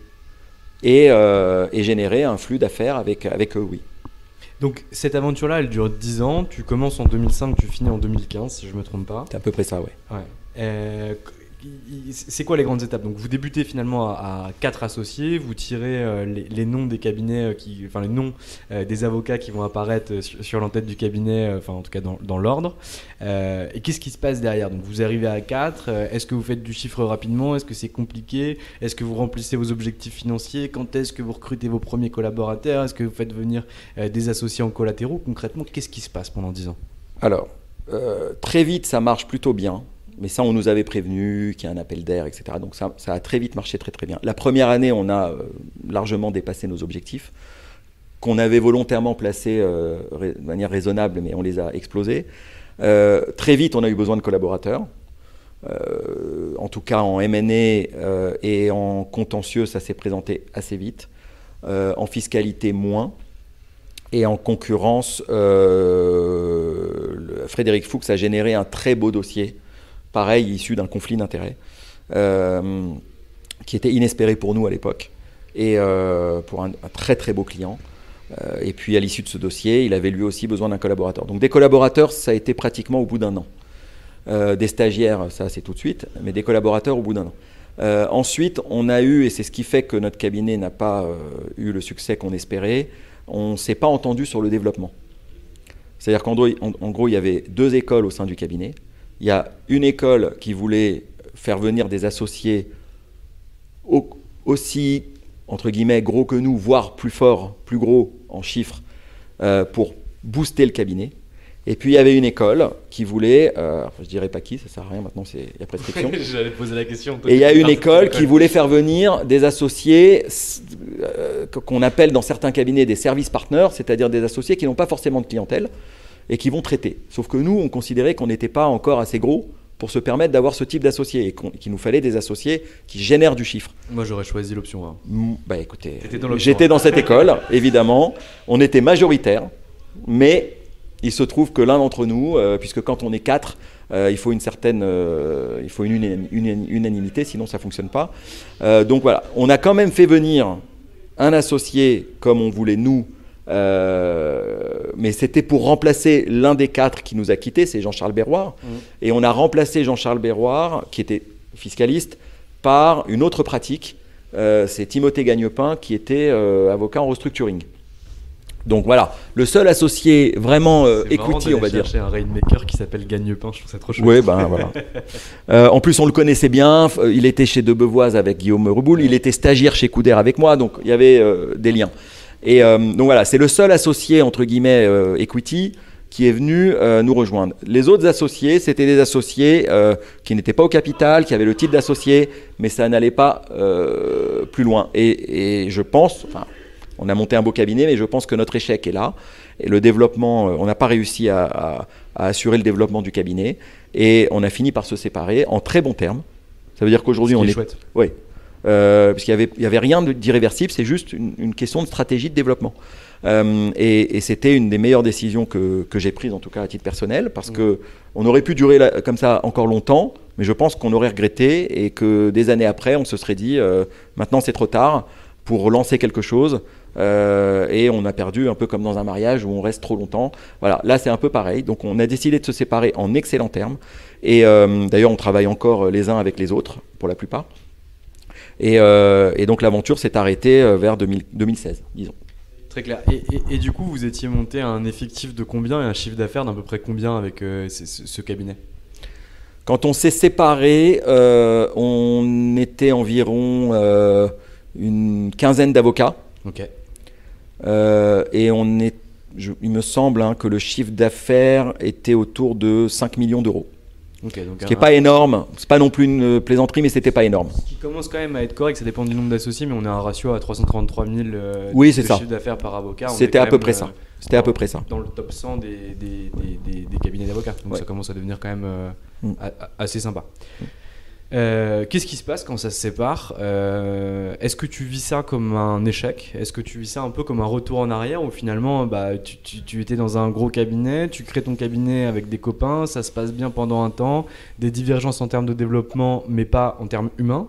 et générer un flux d'affaires avec eux, oui. Donc cette aventure-là, elle dure 10 ans. Tu commences en 2005, tu finis en 2015, si je ne me trompe pas. C'est à peu près ça, ouais. C'est quoi les grandes étapes? Donc vous débutez finalement à 4 associés, vous tirez les noms des cabinets, les noms des avocats qui vont apparaître sur l'entête du cabinet, en tout cas dans l'ordre. Et qu'est-ce qui se passe derrière? Donc vous arrivez à 4, est-ce que vous faites du chiffre rapidement? Est-ce que c'est compliqué? Est-ce que vous remplissez vos objectifs financiers? Quand est-ce que vous recrutez vos premiers collaborateurs? Est-ce que vous faites venir des associés en collatéraux? Concrètement, qu'est-ce qui se passe pendant 10 ans? Alors, très vite, ça marche plutôt bien. Mais ça, on nous avait prévenu qu'il y a un appel d'air, etc. Donc ça a très vite marché très très bien. La première année, on a largement dépassé nos objectifs, qu'on avait volontairement placés de manière raisonnable, mais on les a explosés. Très vite, on a eu besoin de collaborateurs. En tout cas, en M&A et en contentieux, ça s'est présenté assez vite. En fiscalité, moins. Et en concurrence, Frédéric Fuchs a généré un très beau dossier, pareil, issu d'un conflit d'intérêts, qui était inespéré pour nous à l'époque, et pour un très très beau client. Et puis à l'issue de ce dossier, il avait lui aussi besoin d'un collaborateur. Donc des collaborateurs, ça a été pratiquement au bout d'un an. Des stagiaires, ça c'est tout de suite, mais des collaborateurs au bout d'un an. Ensuite, on a eu, et c'est ce qui fait que notre cabinet n'a pas eu le succès qu'on espérait, on ne s'est pas entendu sur le développement. C'est-à-dire qu'en gros, il y avait 2 écoles au sein du cabinet. Il y a une école qui voulait faire venir des associés aussi, entre guillemets, gros que nous, voire plus forts, plus gros en chiffres, pour booster le cabinet. Et puis il y avait une école qui voulait, je ne dirais pas qui, ça ne sert à rien, maintenant il y a prescription. J'allais poser la question. Et il y a une école qui voulait faire venir des associés qu'on appelle dans certains cabinets des service partners, c'est-à-dire des associés qui n'ont pas forcément de clientèle et qui vont traiter. Sauf que nous, on considérait qu'on n'était pas encore assez gros pour se permettre d'avoir ce type d'associés et qu'il nous fallait des associés qui génèrent du chiffre. Moi, j'aurais choisi l'option 1. Bah écoutez, j'étais dans cette école, évidemment. On était majoritaire, mais il se trouve que l'un d'entre nous, puisque quand on est 4, il faut une unanimité, sinon ça ne fonctionne pas. Donc voilà, on a quand même fait venir un associé comme on voulait nous, mais c'était pour remplacer l'un des 4 qui nous a quittés, c'est Jean-Charles Berroir. Et on a remplacé Jean-Charles Berroir, qui était fiscaliste, par une autre pratique. C'est Timothée Gagnepin, qui était avocat en restructuring. Donc voilà, le seul associé vraiment equity, on va dire. C'est un rainmaker qui s'appelle Gagnepin, je trouve ça trop chouette. Oui, ben voilà. En plus, on le connaissait bien. Il était chez Debevoise avec Guillaume Reboul. Il était stagiaire chez Couder avec moi, donc il y avait des liens. Et donc voilà, c'est le seul associé, entre guillemets, equity, qui est venu nous rejoindre. Les autres associés, c'était des associés qui n'étaient pas au capital, qui avaient le titre d'associé, mais ça n'allait pas plus loin. Et je pense, enfin, on a monté un beau cabinet, mais je pense que notre échec est là. Et le développement, on n'a pas réussi à assurer le développement du cabinet. Et on a fini par se séparer en très bons termes. Ça veut dire qu'aujourd'hui, on est chouette. Oui. Parce qu'il n'y avait rien d'irréversible, c'est juste une question de stratégie de développement. Et c'était une des meilleures décisions que j'ai prises, en tout cas à titre personnel, parce qu'on aurait pu durer comme ça encore longtemps, mais je pense qu'on aurait regretté et que des années après, on se serait dit maintenant c'est trop tard, pour lancer quelque chose. Et on a perdu un peu comme dans un mariage où on reste trop longtemps. Voilà, là c'est un peu pareil. Donc on a décidé de se séparer en excellents termes. Et d'ailleurs on travaille encore les uns avec les autres pour la plupart. Et donc l'aventure s'est arrêtée vers 2016, disons. Très clair. Et du coup vous étiez monté à un effectif de combien et un chiffre d'affaires d'à peu près combien avec ce cabinet? Quand on s'est séparés, on était environ une quinzaine d'avocats. Ok. Et il me semble que le chiffre d'affaires était autour de 5 millions d'euros. Okay, donc ce qui n'est pas énorme, c'est pas non plus une plaisanterie, mais c'était pas énorme. Ce qui commence quand même à être correct, ça dépend du nombre d'associés, mais on a un ratio à 333 000 oui, de chiffre d'affaires par avocat. C'était à peu près ça. C'était à peu près ça. Dans le top 100 des cabinets d'avocats, donc ça commence à devenir quand même assez sympa. Qu'est-ce qui se passe quand ça se sépare? Est-ce que tu vis ça comme un échec? Est-ce que tu vis ça un peu comme un retour en arrière où finalement tu étais dans un gros cabinet, tu crées ton cabinet avec des copains, ça se passe bien pendant un temps, des divergences en termes de développement mais pas en termes humains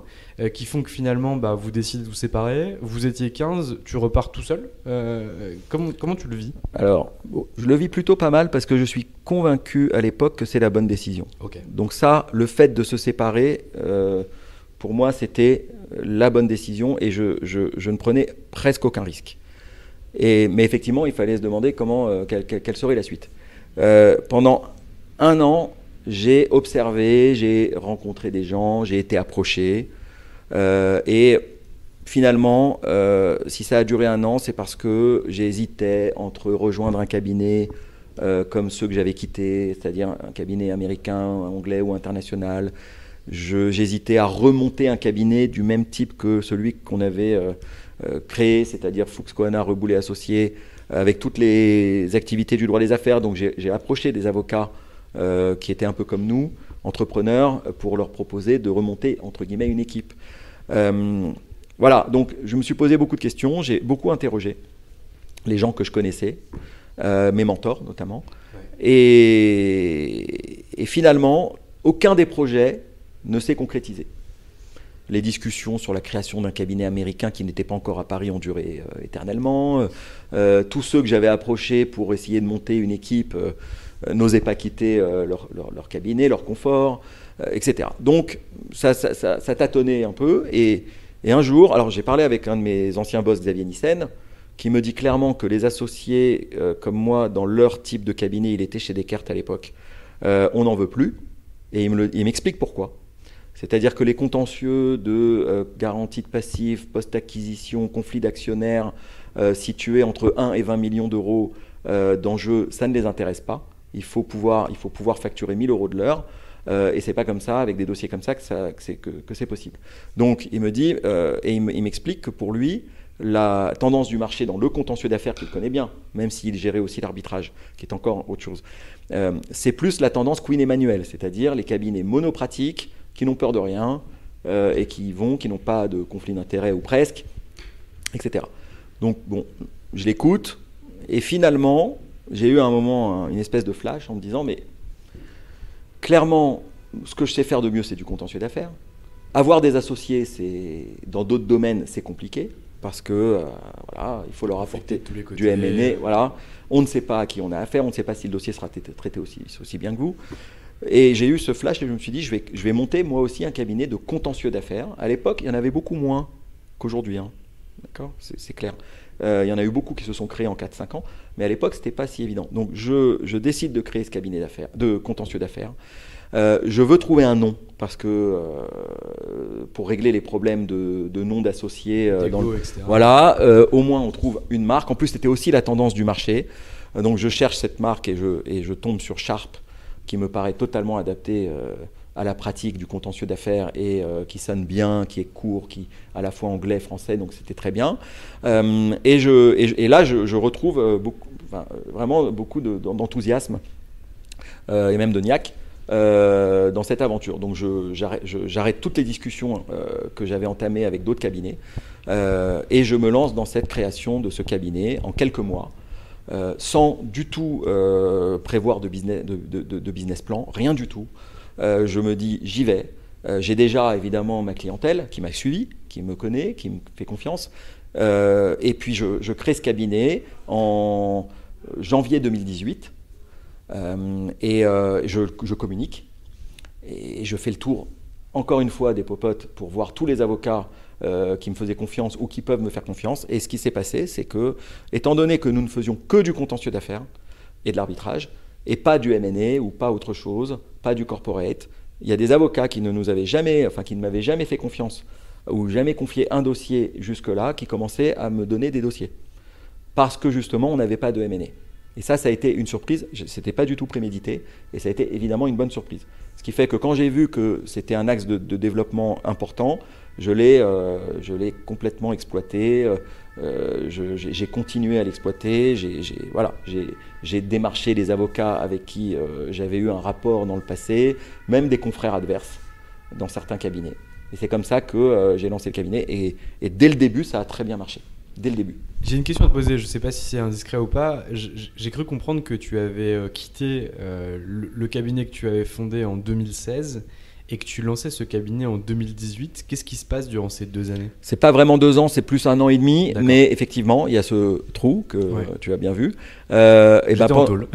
qui font que finalement vous décidez de vous séparer, vous étiez 15, tu repars tout seul. Comment tu le vis? Alors, je le vis plutôt pas mal parce que je suis convaincu à l'époque que c'est la bonne décision. Okay. Donc ça, le fait de se séparer, pour moi, c'était la bonne décision et je ne prenais presque aucun risque. Mais effectivement, il fallait se demander quelle serait la suite. Pendant un an, j'ai observé, j'ai rencontré des gens, j'ai été approché. Et finalement, si ça a duré un an, c'est parce que j'hésitais entre rejoindre un cabinet comme ceux que j'avais quittés, c'est-à-dire un cabinet américain, anglais ou international. J'hésitais à remonter un cabinet du même type que celui qu'on avait créé, c'est-à-dire Fuchs Kohana Reboulet Associés, avec toutes les activités du droit des affaires. Donc j'ai approché des avocats qui étaient un peu comme nous, entrepreneurs, pour leur proposer de remonter, entre guillemets, une équipe. Voilà, donc je me suis posé beaucoup de questions, j'ai beaucoup interrogé les gens que je connaissais, mes mentors notamment, ouais. Et finalement, aucun des projets ne s'est concrétisé. Les discussions sur la création d'un cabinet américain qui n'était pas encore à Paris ont duré éternellement. Tous ceux que j'avais approchés pour essayer de monter une équipe n'osaient pas quitter leur cabinet, leur confort, etc. Donc ça tâtonnait un peu. Et un jour, alors j'ai parlé avec un de mes anciens boss, Xavier Nissen, qui me dit clairement que les associés comme moi, dans leur type de cabinet, il était chez Descartes à l'époque, on n'en veut plus. Et il m'explique pourquoi. C'est-à-dire que les contentieux de garantie de passif, post-acquisition, conflit d'actionnaires situés entre 1 et 20 millions d'euros d'enjeux, ça ne les intéresse pas. Il faut pouvoir facturer 1 000 euros de l'heure. Et c'est pas comme ça, avec des dossiers comme ça, que c'est possible. Donc il me dit, et il m'explique que pour lui, la tendance du marché dans le contentieux d'affaires qu'il connaît bien, même s'il gérait aussi l'arbitrage, qui est encore autre chose, c'est plus la tendance Queen Emmanuel, c'est-à-dire les cabinets monopratiques qui n'ont peur de rien et qui n'ont pas de conflit d'intérêts ou presque, etc. Donc bon, je l'écoute et finalement, j'ai eu à un moment une espèce de flash en me disant, mais clairement, ce que je sais faire de mieux, c'est du contentieux d'affaires. Avoir des associés, dans d'autres domaines, c'est compliqué parce que voilà, il faut leur apporter du M&A. Voilà. On ne sait pas à qui on a affaire, on ne sait pas si le dossier sera traité aussi bien que vous. Et j'ai eu ce flash et je me suis dit, je vais monter moi aussi un cabinet de contentieux d'affaires. À l'époque, il y en avait beaucoup moins qu'aujourd'hui. Hein. D'accord ? C'est clair. Il y en a eu beaucoup qui se sont créés en 4-5 ans, mais à l'époque, ce n'était pas si évident. Donc, je décide de créer ce cabinet de contentieux d'affaires. Je veux trouver un nom, parce que pour régler les problèmes de nom d'associés, voilà, au moins on trouve une marque. En plus, c'était aussi la tendance du marché. Donc, je cherche cette marque et je tombe sur Sharp, qui me paraît totalement adapté à la pratique du contentieux d'affaires et qui sonne bien, qui est court, qui à la fois anglais, français, donc c'était très bien. Et là, je retrouve vraiment beaucoup d'enthousiasme et même de niaque dans cette aventure. Donc j'arrête toutes les discussions que j'avais entamées avec d'autres cabinets et je me lance dans cette création de ce cabinet en quelques mois. Sans du tout prévoir de business plan, rien du tout. Je me dis, j'y vais. J'ai déjà évidemment ma clientèle qui m'a suivi, qui me connaît, qui me fait confiance. Et puis je crée ce cabinet en janvier 2018 et je communique et je fais le tour encore une fois des popotes pour voir tous les avocats qui me faisaient confiance ou qui peuvent me faire confiance. Et ce qui s'est passé, c'est que, étant donné que nous ne faisions que du contentieux d'affaires et de l'arbitrage, et pas du M&A ou pas autre chose, pas du corporate, il y a des avocats qui ne m'avaient jamais fait confiance ou jamais confié un dossier jusque-là, qui commençaient à me donner des dossiers. Parce que justement, on n'avait pas de M&A. Et ça a été une surprise, ce n'était pas du tout prémédité, et ça a été évidemment une bonne surprise. Ce qui fait que quand j'ai vu que c'était un axe de développement important, je l'ai complètement exploité, j'ai continué à l'exploiter, j'ai démarché les avocats avec qui j'avais eu un rapport dans le passé, même des confrères adverses dans certains cabinets. Et c'est comme ça que j'ai lancé le cabinet et dès le début, ça a très bien marché. Dès le début. J'ai une question à te poser, je ne sais pas si c'est indiscret ou pas. J'ai cru comprendre que tu avais quitté le cabinet que tu avais fondé en 2016 et que tu lançais ce cabinet en 2018. Qu'est-ce qui se passe durant ces 2 années ? C'est pas vraiment 2 ans, c'est plus 1 an et demi. D'accord. Mais effectivement, il y a ce trou que tu as bien vu. J'étais en tôle.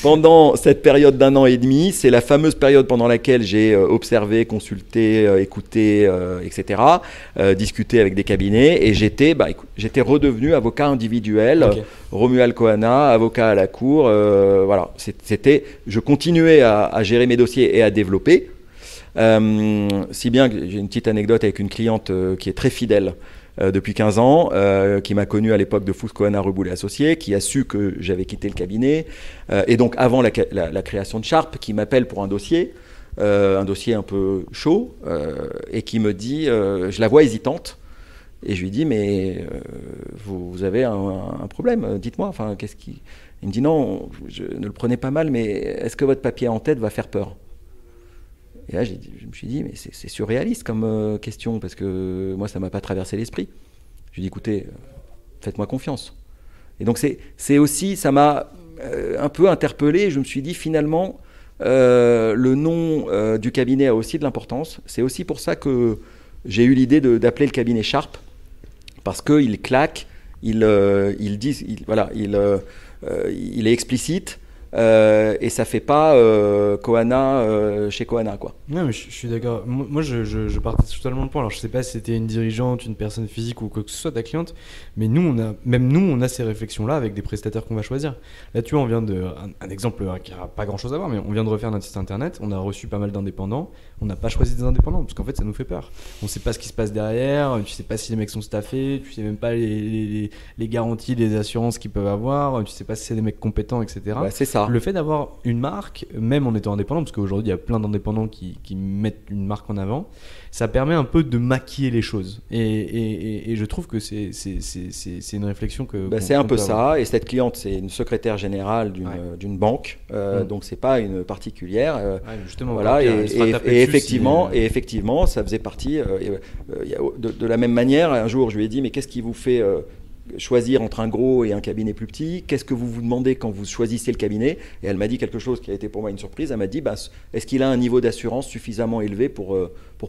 pendant cette période d'1 an et demi, c'est la fameuse période pendant laquelle j'ai observé, consulté, écouté, etc., discuté avec des cabinets, et j'étais redevenu avocat individuel, Okay. Romuald Kohana, avocat à la cour. Voilà, je continuais à gérer mes dossiers et à développer. Si bien que j'ai une petite anecdote avec une cliente qui est très fidèle depuis 15 ans, qui m'a connu à l'époque de Fuchs Kohana Reboul et Associés, qui a su que j'avais quitté le cabinet, et donc avant la création de Sharp, qui m'appelle pour un dossier un peu chaud, et qui me dit, je la vois hésitante, et je lui dis, mais vous avez un problème, dites-moi, enfin, qu'est-ce qui... Il me dit, non, je ne le prenez pas mal, mais est-ce que votre papier en tête va faire peur ? Et là, je me suis dit, mais c'est surréaliste comme question, parce que moi, ça ne m'a pas traversé l'esprit. Je lui ai dit, écoutez, faites-moi confiance. Et donc, c'est aussi, ça m'a un peu interpellé. Je me suis dit, finalement, le nom du cabinet a aussi de l'importance. C'est aussi pour ça que j'ai eu l'idée d'appeler le cabinet Sharp, parce qu'il claque, il est explicite. Et ça fait pas Kohana chez Kohana, quoi. Non, mais je suis d'accord. Moi, je partage totalement le point. Alors, je sais pas si c'était une dirigeante, une personne physique ou quoi que ce soit, ta cliente, mais nous, on a ces réflexions-là avec des prestataires qu'on va choisir. Là, tu vois, on vient un exemple qui n'a pas grand-chose à voir, mais on vient de refaire notre site internet. On a reçu pas mal d'indépendants. On n'a pas choisi des indépendants parce qu'en fait, ça nous fait peur. On sait pas ce qui se passe derrière. Tu sais pas si les mecs sont staffés. Tu sais même pas les garanties, les assurances qu'ils peuvent avoir. Tu sais pas si c'est des mecs compétents, etc. Bah, c'est ça. Le fait d'avoir une marque, même en étant indépendant, parce qu'aujourd'hui il y a plein d'indépendants qui mettent une marque en avant, ça permet un peu de maquiller les choses. Et je trouve que c'est une réflexion que... C'est un peu ça. Et cette cliente, c'est une secrétaire générale d'une banque, donc c'est pas une particulière. Justement, voilà. Et effectivement, ça faisait partie. De la même manière, un jour, je lui ai dit, mais qu'est-ce qui vous fait choisir entre un gros et un cabinet plus petit? Qu'est-ce que vous vous demandez quand vous choisissez le cabinet? Et elle m'a dit quelque chose qui a été pour moi une surprise. Elle m'a dit, est-ce qu'il a un niveau d'assurance suffisamment élevé pour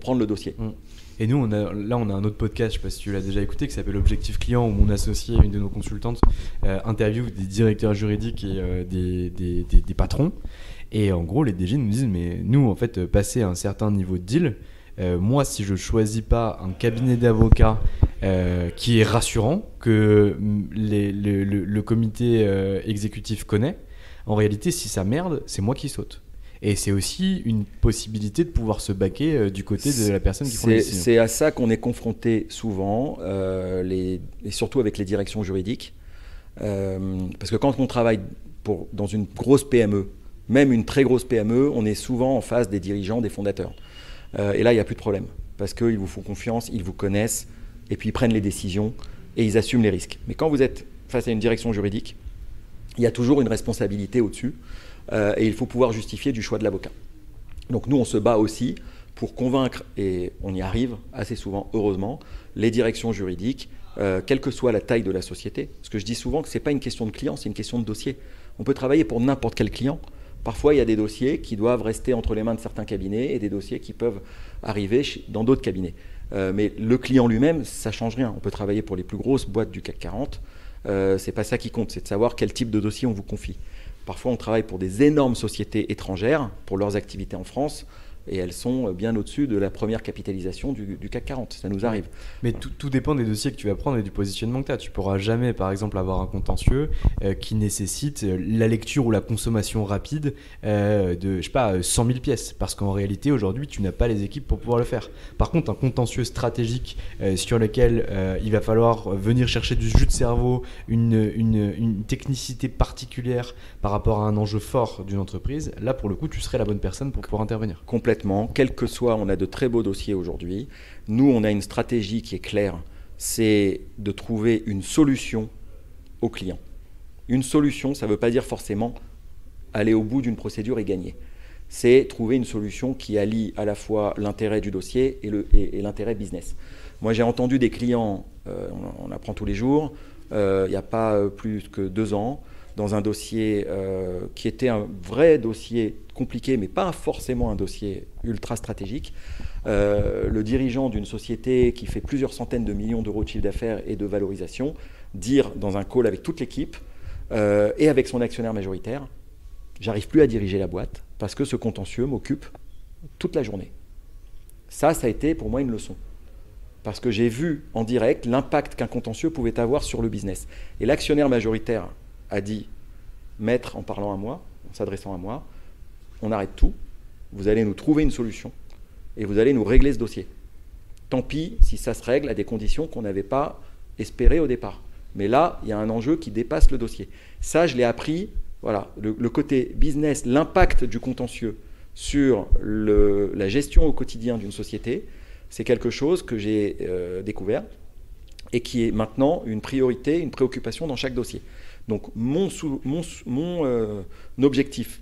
prendre le dossier? Et nous, on a un autre podcast, je ne sais pas si tu l'as déjà écouté, qui s'appelle Objectif Client, où mon associé, une de nos consultantes, interviewe des directeurs juridiques et des patrons. Et en gros, les DG nous disent, mais nous, en fait, passer à un certain niveau de deal, moi, si je ne choisis pas un cabinet d'avocats qui est rassurant, que le comité exécutif connaît, en réalité, si ça merde, c'est moi qui saute. Et c'est aussi une possibilité de pouvoir se baquer du côté de la personne qui prend les décisions. C'est à ça qu'on est confronté souvent, et surtout avec les directions juridiques. Parce que quand on travaille dans une grosse PME, même une très grosse PME, on est souvent en face des dirigeants, des fondateurs. Et là, il n'y a plus de problème. Parce qu'ils vous font confiance, ils vous connaissent, et puis ils prennent les décisions, et ils assument les risques. Mais quand vous êtes face à une direction juridique, il y a toujours une responsabilité au-dessus, et il faut pouvoir justifier du choix de l'avocat. Donc nous, on se bat aussi pour convaincre, et on y arrive assez souvent, heureusement, les directions juridiques, quelle que soit la taille de la société. Parce que je dis souvent que ce n'est pas une question de client, c'est une question de dossier. On peut travailler pour n'importe quel client. Parfois, il y a des dossiers qui doivent rester entre les mains de certains cabinets et des dossiers qui peuvent arriver dans d'autres cabinets. Mais le client lui-même, ça ne change rien. On peut travailler pour les plus grosses boîtes du CAC 40. Ce n'est pas ça qui compte, c'est de savoir quel type de dossier on vous confie. Parfois, on travaille pour des énormes sociétés étrangères pour leurs activités en France. Et elles sont bien au-dessus de la première capitalisation du CAC 40. Ça nous arrive. Mais tout dépend des dossiers que tu vas prendre et du positionnement que tu as. Tu ne pourras jamais, par exemple, avoir un contentieux qui nécessite la lecture ou la consommation rapide de, je sais pas, 100 000 pièces. Parce qu'en réalité, aujourd'hui, tu n'as pas les équipes pour pouvoir le faire. Par contre, un contentieux stratégique sur lequel il va falloir venir chercher du jus de cerveau, une technicité particulière par rapport à un enjeu fort d'une entreprise, là, pour le coup, tu serais la bonne personne pour pouvoir intervenir. Complètement. Quel que soit, on a de très beaux dossiers aujourd'hui. Nous, on a une stratégie qui est claire, c'est de trouver une solution au client. Une solution, ça ne veut pas dire forcément aller au bout d'une procédure et gagner. C'est trouver une solution qui allie à la fois l'intérêt du dossier et l'intérêt business. Moi, j'ai entendu des clients, on apprend tous les jours, il n'y a pas plus que 2 ans, dans un dossier qui était un vrai dossier compliqué, mais pas forcément un dossier ultra stratégique. Le dirigeant d'une société qui fait plusieurs centaines de millions d'euros de chiffre d'affaires et de valorisation, dire dans un call avec toute l'équipe et avec son actionnaire majoritaire, j'arrive plus à diriger la boîte parce que ce contentieux m'occupe toute la journée. Ça a été pour moi une leçon. Parce que j'ai vu en direct l'impact qu'un contentieux pouvait avoir sur le business. Et l'actionnaire majoritaire a dit, maître, en parlant à moi, en s'adressant à moi, on arrête tout, vous allez nous trouver une solution et vous allez nous régler ce dossier. Tant pis si ça se règle à des conditions qu'on n'avait pas espérées au départ. Mais là, il y a un enjeu qui dépasse le dossier. Ça, je l'ai appris, voilà, le côté business, l'impact du contentieux sur la gestion au quotidien d'une société, c'est quelque chose que j'ai découvert et qui est maintenant une priorité, une préoccupation dans chaque dossier. Donc mon objectif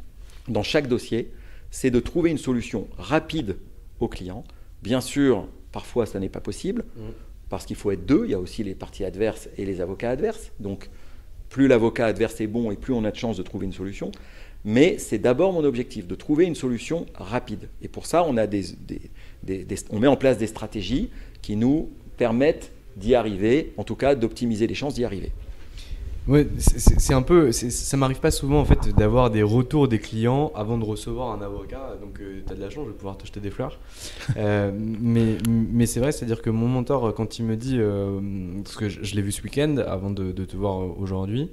dans chaque dossier, c'est de trouver une solution rapide au client. Bien sûr, parfois ça n'est pas possible, parce qu'il faut être 2, il y a aussi les parties adverses et les avocats adverses. Donc plus l'avocat adverse est bon et plus on a de chances de trouver une solution. Mais c'est d'abord mon objectif, de trouver une solution rapide. Et pour ça, on met en place des stratégies qui nous permettent d'y arriver, en tout cas d'optimiser les chances d'y arriver. Ouais, c'est un peu, ça m'arrive pas souvent en fait d'avoir des retours des clients avant de recevoir un avocat, donc tu as de la chance, je vais pouvoir te jeter des fleurs. Mais c'est vrai, c'est-à-dire que mon mentor, quand il me dit, parce que je l'ai vu ce week-end avant de te voir aujourd'hui,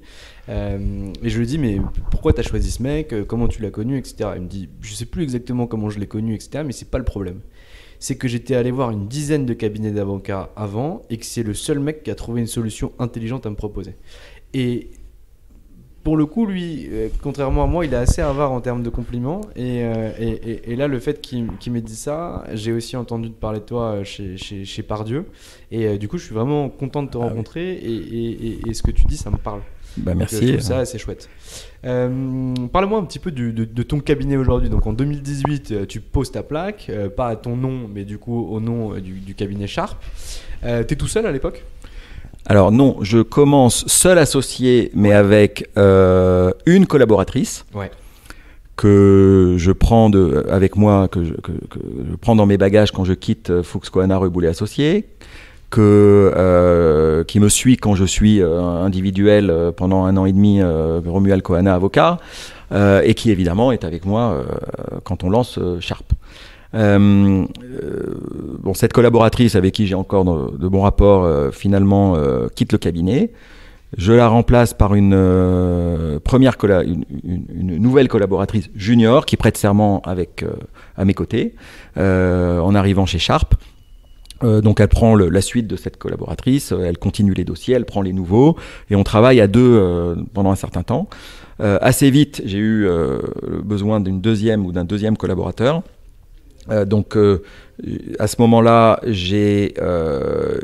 et je lui dis mais pourquoi tu as choisi ce mec, comment tu l'as connu, etc. Il me dit je sais plus exactement comment je l'ai connu, etc. Mais c'est pas le problème. C'est que j'étais allé voir une dizaine de cabinets d'avocats avant et que c'est le seul mec qui a trouvé une solution intelligente à me proposer. Et pour le coup, lui, contrairement à moi, il est assez avare en termes de compliments. Et là, le fait qu'il m'ait dit ça, j'ai aussi entendu parler de toi chez Pardieu. Et du coup, je suis vraiment content de te rencontrer. Et ce que tu dis, ça me parle. Bah, merci. Donc, je trouve ça assez chouette. Parle-moi un petit peu de ton cabinet aujourd'hui. Donc en 2018, tu poses ta plaque, pas à ton nom, mais du coup au nom du cabinet Sharp. T'es tout seul à l'époque ? Alors non, je commence seul associé, mais avec une collaboratrice que je prends avec moi, que je prends dans mes bagages quand je quitte Fuchs Kohanna Reboulet Associés, qui me suit quand je suis individuel pendant 1 an et demi, Romuald Kohanna avocat, et qui évidemment est avec moi quand on lance Sharp. Cette collaboratrice avec qui j'ai encore de bons rapports finalement quitte le cabinet. Je la remplace par une nouvelle collaboratrice junior qui prête serment à mes côtés en arrivant chez Sharp. Donc elle prend la suite de cette collaboratrice, elle continue les dossiers, elle prend les nouveaux et on travaille à 2 pendant un certain temps. Assez vite, j'ai eu besoin d'un deuxième collaborateur. Donc à ce moment-là, j'ai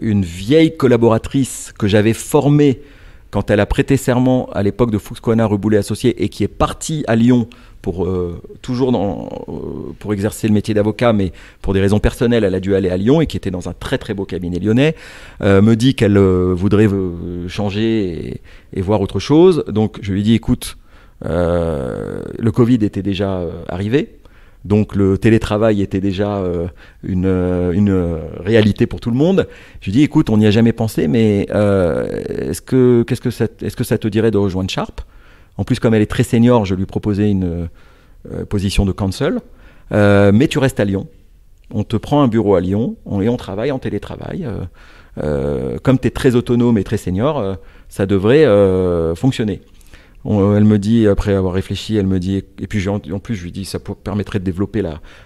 une vieille collaboratrice que j'avais formée quand elle a prêté serment à l'époque de Fuchs Kohanna Reboulet Associés et qui est partie à Lyon pour exercer le métier d'avocat, mais pour des raisons personnelles, elle a dû aller à Lyon et qui était dans un très très beau cabinet lyonnais, me dit qu'elle voudrait changer et voir autre chose. Donc je lui dis écoute, Le Covid était déjà arrivé. Donc le télétravail était déjà une réalité pour tout le monde. Je lui dis, écoute, on n'y a jamais pensé, mais est-ce que ça te dirait de rejoindre Sharp? En plus, comme elle est très senior, je lui proposais une position de counsel. Mais tu restes à Lyon. On te prend un bureau à Lyon et on travaille en télétravail. Comme tu es très autonome et très senior, ça devrait fonctionner. Elle me dit, après avoir réfléchi, elle me dit, et puis en plus je lui dis, ça permettrait de développer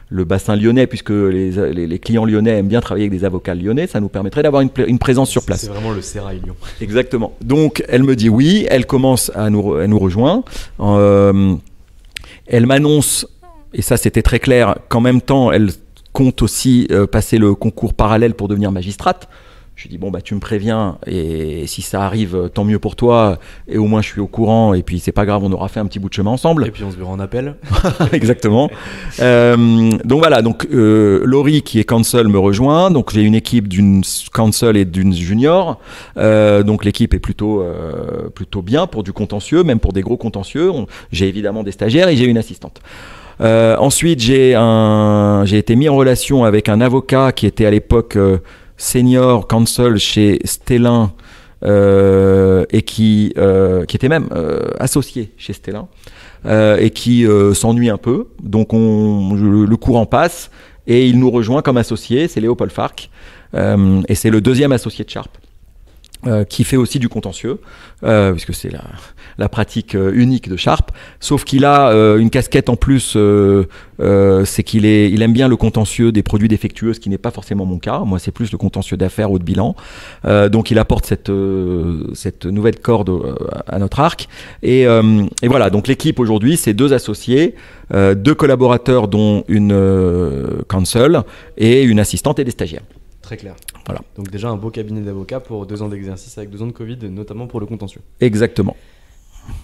le bassin lyonnais, puisque les clients lyonnais aiment bien travailler avec des avocats lyonnais, ça nous permettrait d'avoir une présence sur place. C'est vraiment le sérail Lyon. Exactement. Donc elle me dit oui, elle commence à nous rejoindre. Elle m'annonce, et ça c'était très clair, qu'en même temps elle compte aussi passer le concours parallèle pour devenir magistrate. Je lui dis, bon, bah, tu me préviens, et si ça arrive, tant mieux pour toi, et au moins je suis au courant, et puis c'est pas grave, on aura fait un petit bout de chemin ensemble. Et puis on se verra en appel. Exactement. Donc voilà, donc Laurie, qui est counsel, me rejoint. Donc j'ai une équipe d'une counsel et d'une junior. Donc l'équipe est plutôt bien pour du contentieux, même pour des gros contentieux. J'ai évidemment des stagiaires et j'ai une assistante. Ensuite, j'ai été mis en relation avec un avocat qui était à l'époque senior counsel chez Stellin et qui était même associé chez Stellin et qui s'ennuie un peu. Donc le courant passe et il nous rejoint comme associé, c'est Léopold Farc et c'est le deuxième associé de Sharp. Qui fait aussi du contentieux, puisque c'est la pratique unique de Sharp, sauf qu'il a une casquette en plus, c'est qu'il aime bien le contentieux des produits défectueux, ce qui n'est pas forcément mon cas. Moi, c'est plus le contentieux d'affaires ou de bilan. Donc, il apporte cette nouvelle corde à notre arc. Et voilà, donc l'équipe aujourd'hui, c'est 2 associés, 2 collaborateurs, dont une counsel et une assistante et des stagiaires. Très clair. Voilà. Donc déjà un beau cabinet d'avocats pour 2 ans d'exercice avec 2 ans de Covid, notamment pour le contentieux. Exactement.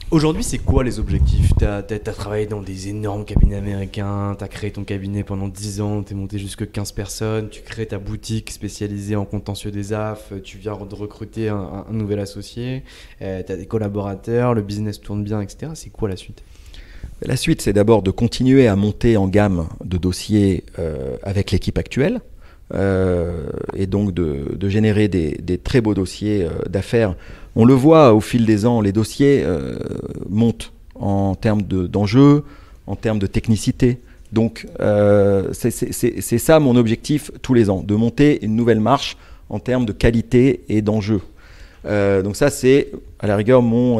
Aujourd'hui, c'est quoi les objectifs? T'as travaillé dans des énormes cabinets américains, t'as créé ton cabinet pendant 10 ans, t'es monté jusque 15 personnes, tu crées ta boutique spécialisée en contentieux des AF, tu viens de recruter un nouvel associé, t'as des collaborateurs, le business tourne bien, etc. C'est quoi la suite? La suite, c'est d'abord de continuer à monter en gamme de dossiers avec l'équipe actuelle. Et donc de générer des très beaux dossiers d'affaires. On le voit au fil des ans, les dossiers montent en termes d'enjeux, en termes de technicité. Donc c'est ça mon objectif tous les ans, de monter une nouvelle marche en termes de qualité et d'enjeux. Donc ça c'est à la rigueur mon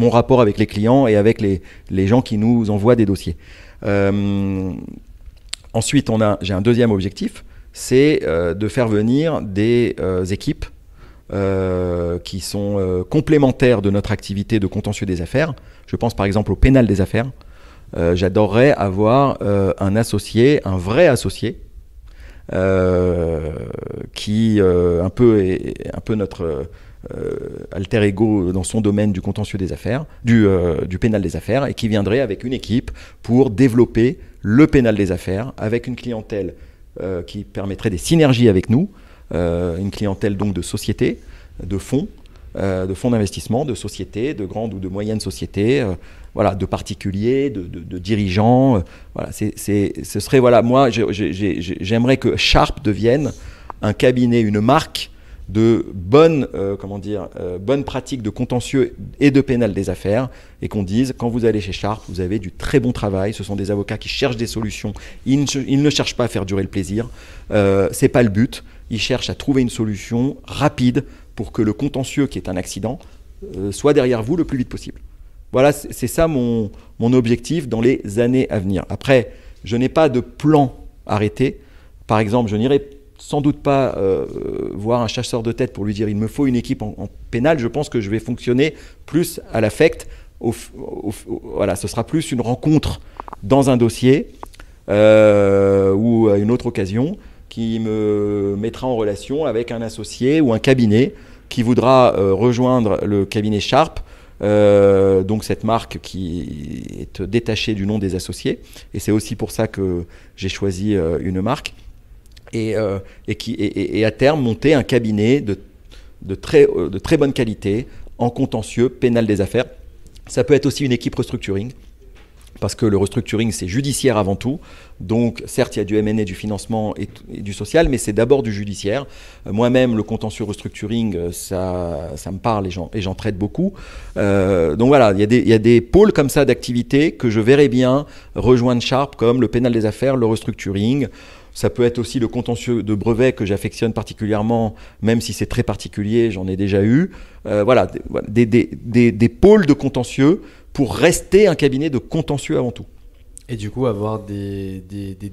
rapport avec les clients et avec les gens qui nous envoient des dossiers. Ensuite, j'ai un deuxième objectif, c'est de faire venir des équipes qui sont complémentaires de notre activité de contentieux des affaires. Je pense par exemple au pénal des affaires. J'adorerais avoir un associé, un vrai associé, qui un peu notre alter ego dans son domaine du contentieux des affaires, du pénal des affaires, et qui viendrait avec une équipe pour développer le pénal des affaires avec une clientèle qui permettrait des synergies avec nous, une clientèle donc de sociétés, de fonds d'investissement, de sociétés, de grandes ou de moyennes sociétés, voilà, de particuliers, de dirigeants. Voilà, ce serait, voilà, moi j'aimerais que Sharp devienne un cabinet, une marque de bonnes pratiques de contentieux et de pénal des affaires, et qu'on dise, quand vous allez chez Sharp, vous avez du très bon travail, ce sont des avocats qui cherchent des solutions, ils ne cherchent pas à faire durer le plaisir, c'est pas le but, ils cherchent à trouver une solution rapide pour que le contentieux, qui est un accident, soit derrière vous le plus vite possible. Voilà, c'est ça mon objectif dans les années à venir. Après, je n'ai pas de plan arrêté. Par exemple, je n'irai sans doute pas voir un chasseur de tête pour lui dire il me faut une équipe en pénal. Je pense que je vais fonctionner plus à l'affect. Voilà, ce sera plus une rencontre dans un dossier ou à une autre occasion qui me mettra en relation avec un associé ou un cabinet qui voudra rejoindre le cabinet Sharp, donc cette marque qui est détachée du nom des associés. Et c'est aussi pour ça que j'ai choisi une marque. Et à terme monter un cabinet de très bonne qualité en contentieux pénal des affaires. Ça peut être aussi une équipe restructuring, parce que le restructuring, c'est judiciaire avant tout. Donc, certes, il y a du M&A, du financement et du social, mais c'est d'abord du judiciaire. Moi-même, le contentieux restructuring, ça me parle et j'en traite beaucoup. Donc voilà, il y a des pôles comme ça d'activités que je verrais bien rejoindre Sharp, comme le pénal des affaires, le restructuring. Ça peut être aussi le contentieux de brevets que j'affectionne particulièrement, même si c'est très particulier, j'en ai déjà eu. Voilà, des pôles de contentieux pour rester un cabinet de contentieux avant tout. Et du coup, avoir des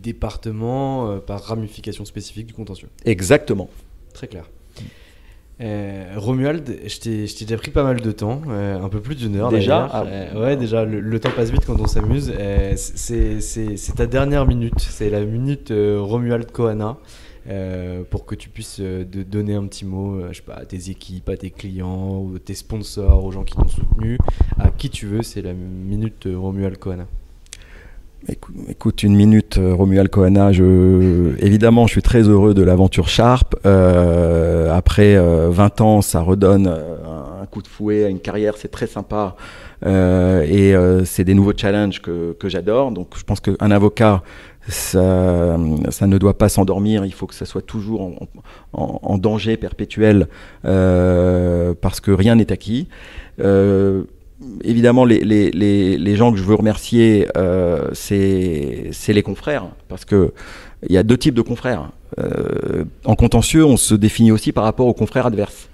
départements par ramification spécifique du contentieux. Exactement. Très clair. Romuald, je t'ai déjà pris pas mal de temps, un peu plus d'1 heure déjà. Ouais, déjà, le temps passe vite quand on s'amuse. C'est ta dernière minute, c'est la minute Romuald Kohana, pour que tu puisses donner un petit mot, je sais pas, à tes équipes, à tes clients, ou tes sponsors, aux gens qui t'ont soutenu, à qui tu veux. C'est la minute Romuald Kohana. Écoute, une minute, Romuald Kohana. Évidemment, je suis très heureux de l'aventure Sharp. Après 20 ans, ça redonne un coup de fouet à une carrière, c'est très sympa. Et c'est des nouveaux challenges que j'adore. Donc, je pense qu'un avocat, ça ne doit pas s'endormir. Il faut que ça soit toujours en danger perpétuel, parce que rien n'est acquis. Évidemment, les gens que je veux remercier, c'est les confrères, parce que il y a deux types de confrères. En contentieux, on se définit aussi par rapport aux confrères adverses.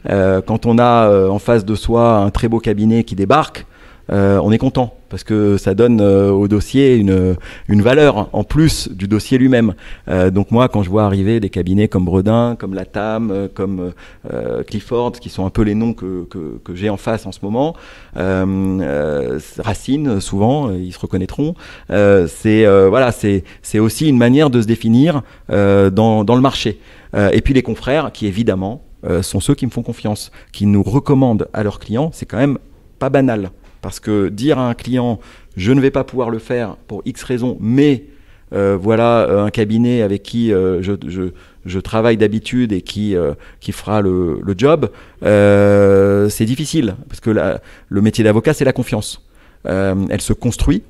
Quand on a en face de soi un très beau cabinet qui débarque, on est content, parce que ça donne au dossier une valeur en plus du dossier lui-même. Donc moi, quand je vois arriver des cabinets comme Bredin, comme Latam, comme Clifford, qui sont un peu les noms que j'ai en face en ce moment, Racine, souvent, ils se reconnaîtront, c'est aussi une manière de se définir dans le marché. Et puis les confrères, qui évidemment sont ceux qui me font confiance, qui nous recommandent à leurs clients, c'est quand même pas banal. Parce que dire à un client, je ne vais pas pouvoir le faire pour X raisons, mais voilà un cabinet avec qui je travaille d'habitude et qui fera le job, c'est difficile. Parce que le métier d'avocat, c'est la confiance. Elle se construit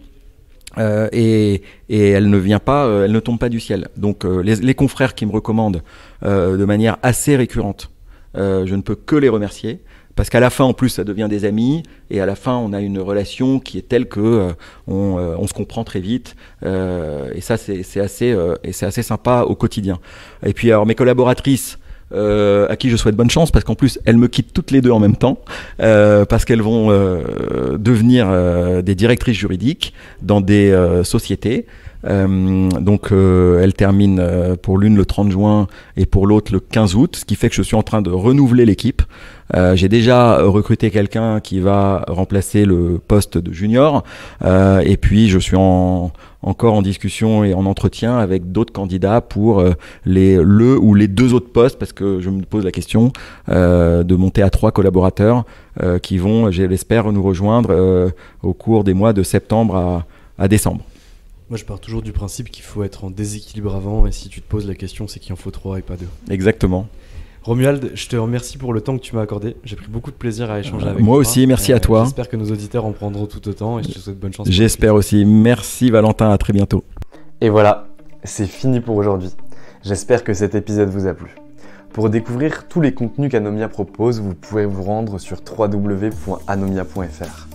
et elle ne vient pas, elle ne tombe pas du ciel. Donc les confrères qui me recommandent de manière assez récurrente, je ne peux que les remercier. Parce qu'à la fin, en plus, ça devient des amis, et à la fin, on a une relation qui est telle que on se comprend très vite, et ça, c'est assez sympa au quotidien. Et puis, alors, mes collaboratrices, à qui je souhaite bonne chance, parce qu'en plus, elles me quittent toutes les deux en même temps, parce qu'elles vont devenir des directrices juridiques dans des sociétés. Donc elle termine pour l'une le 30 juin et pour l'autre le 15 août, ce qui fait que je suis en train de renouveler l'équipe. J'ai déjà recruté quelqu'un qui va remplacer le poste de junior, et puis je suis encore en discussion et en entretien avec d'autres candidats pour le ou les 2 autres postes, parce que je me pose la question de monter à 3 collaborateurs qui vont, je l'espère, nous rejoindre au cours des mois de septembre à décembre. Moi, je pars toujours du principe qu'il faut être en déséquilibre avant, et si tu te poses la question, c'est qu'il en faut 3 et pas 2. Exactement. Romuald, je te remercie pour le temps que tu m'as accordé. J'ai pris beaucoup de plaisir à échanger avec toi. Moi aussi, merci à toi. J'espère que nos auditeurs en prendront tout autant, et je te souhaite bonne chance. J'espère aussi. Merci Valentin, à très bientôt. Et voilà, c'est fini pour aujourd'hui. J'espère que cet épisode vous a plu. Pour découvrir tous les contenus qu'Anomia propose, vous pouvez vous rendre sur www.anomia.fr.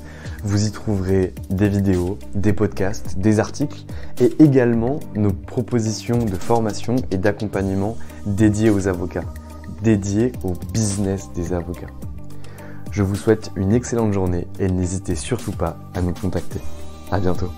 Vous y trouverez des vidéos, des podcasts, des articles et également nos propositions de formation et d'accompagnement dédiées aux avocats, dédiées au business des avocats. Je vous souhaite une excellente journée et n'hésitez surtout pas à nous contacter. À bientôt.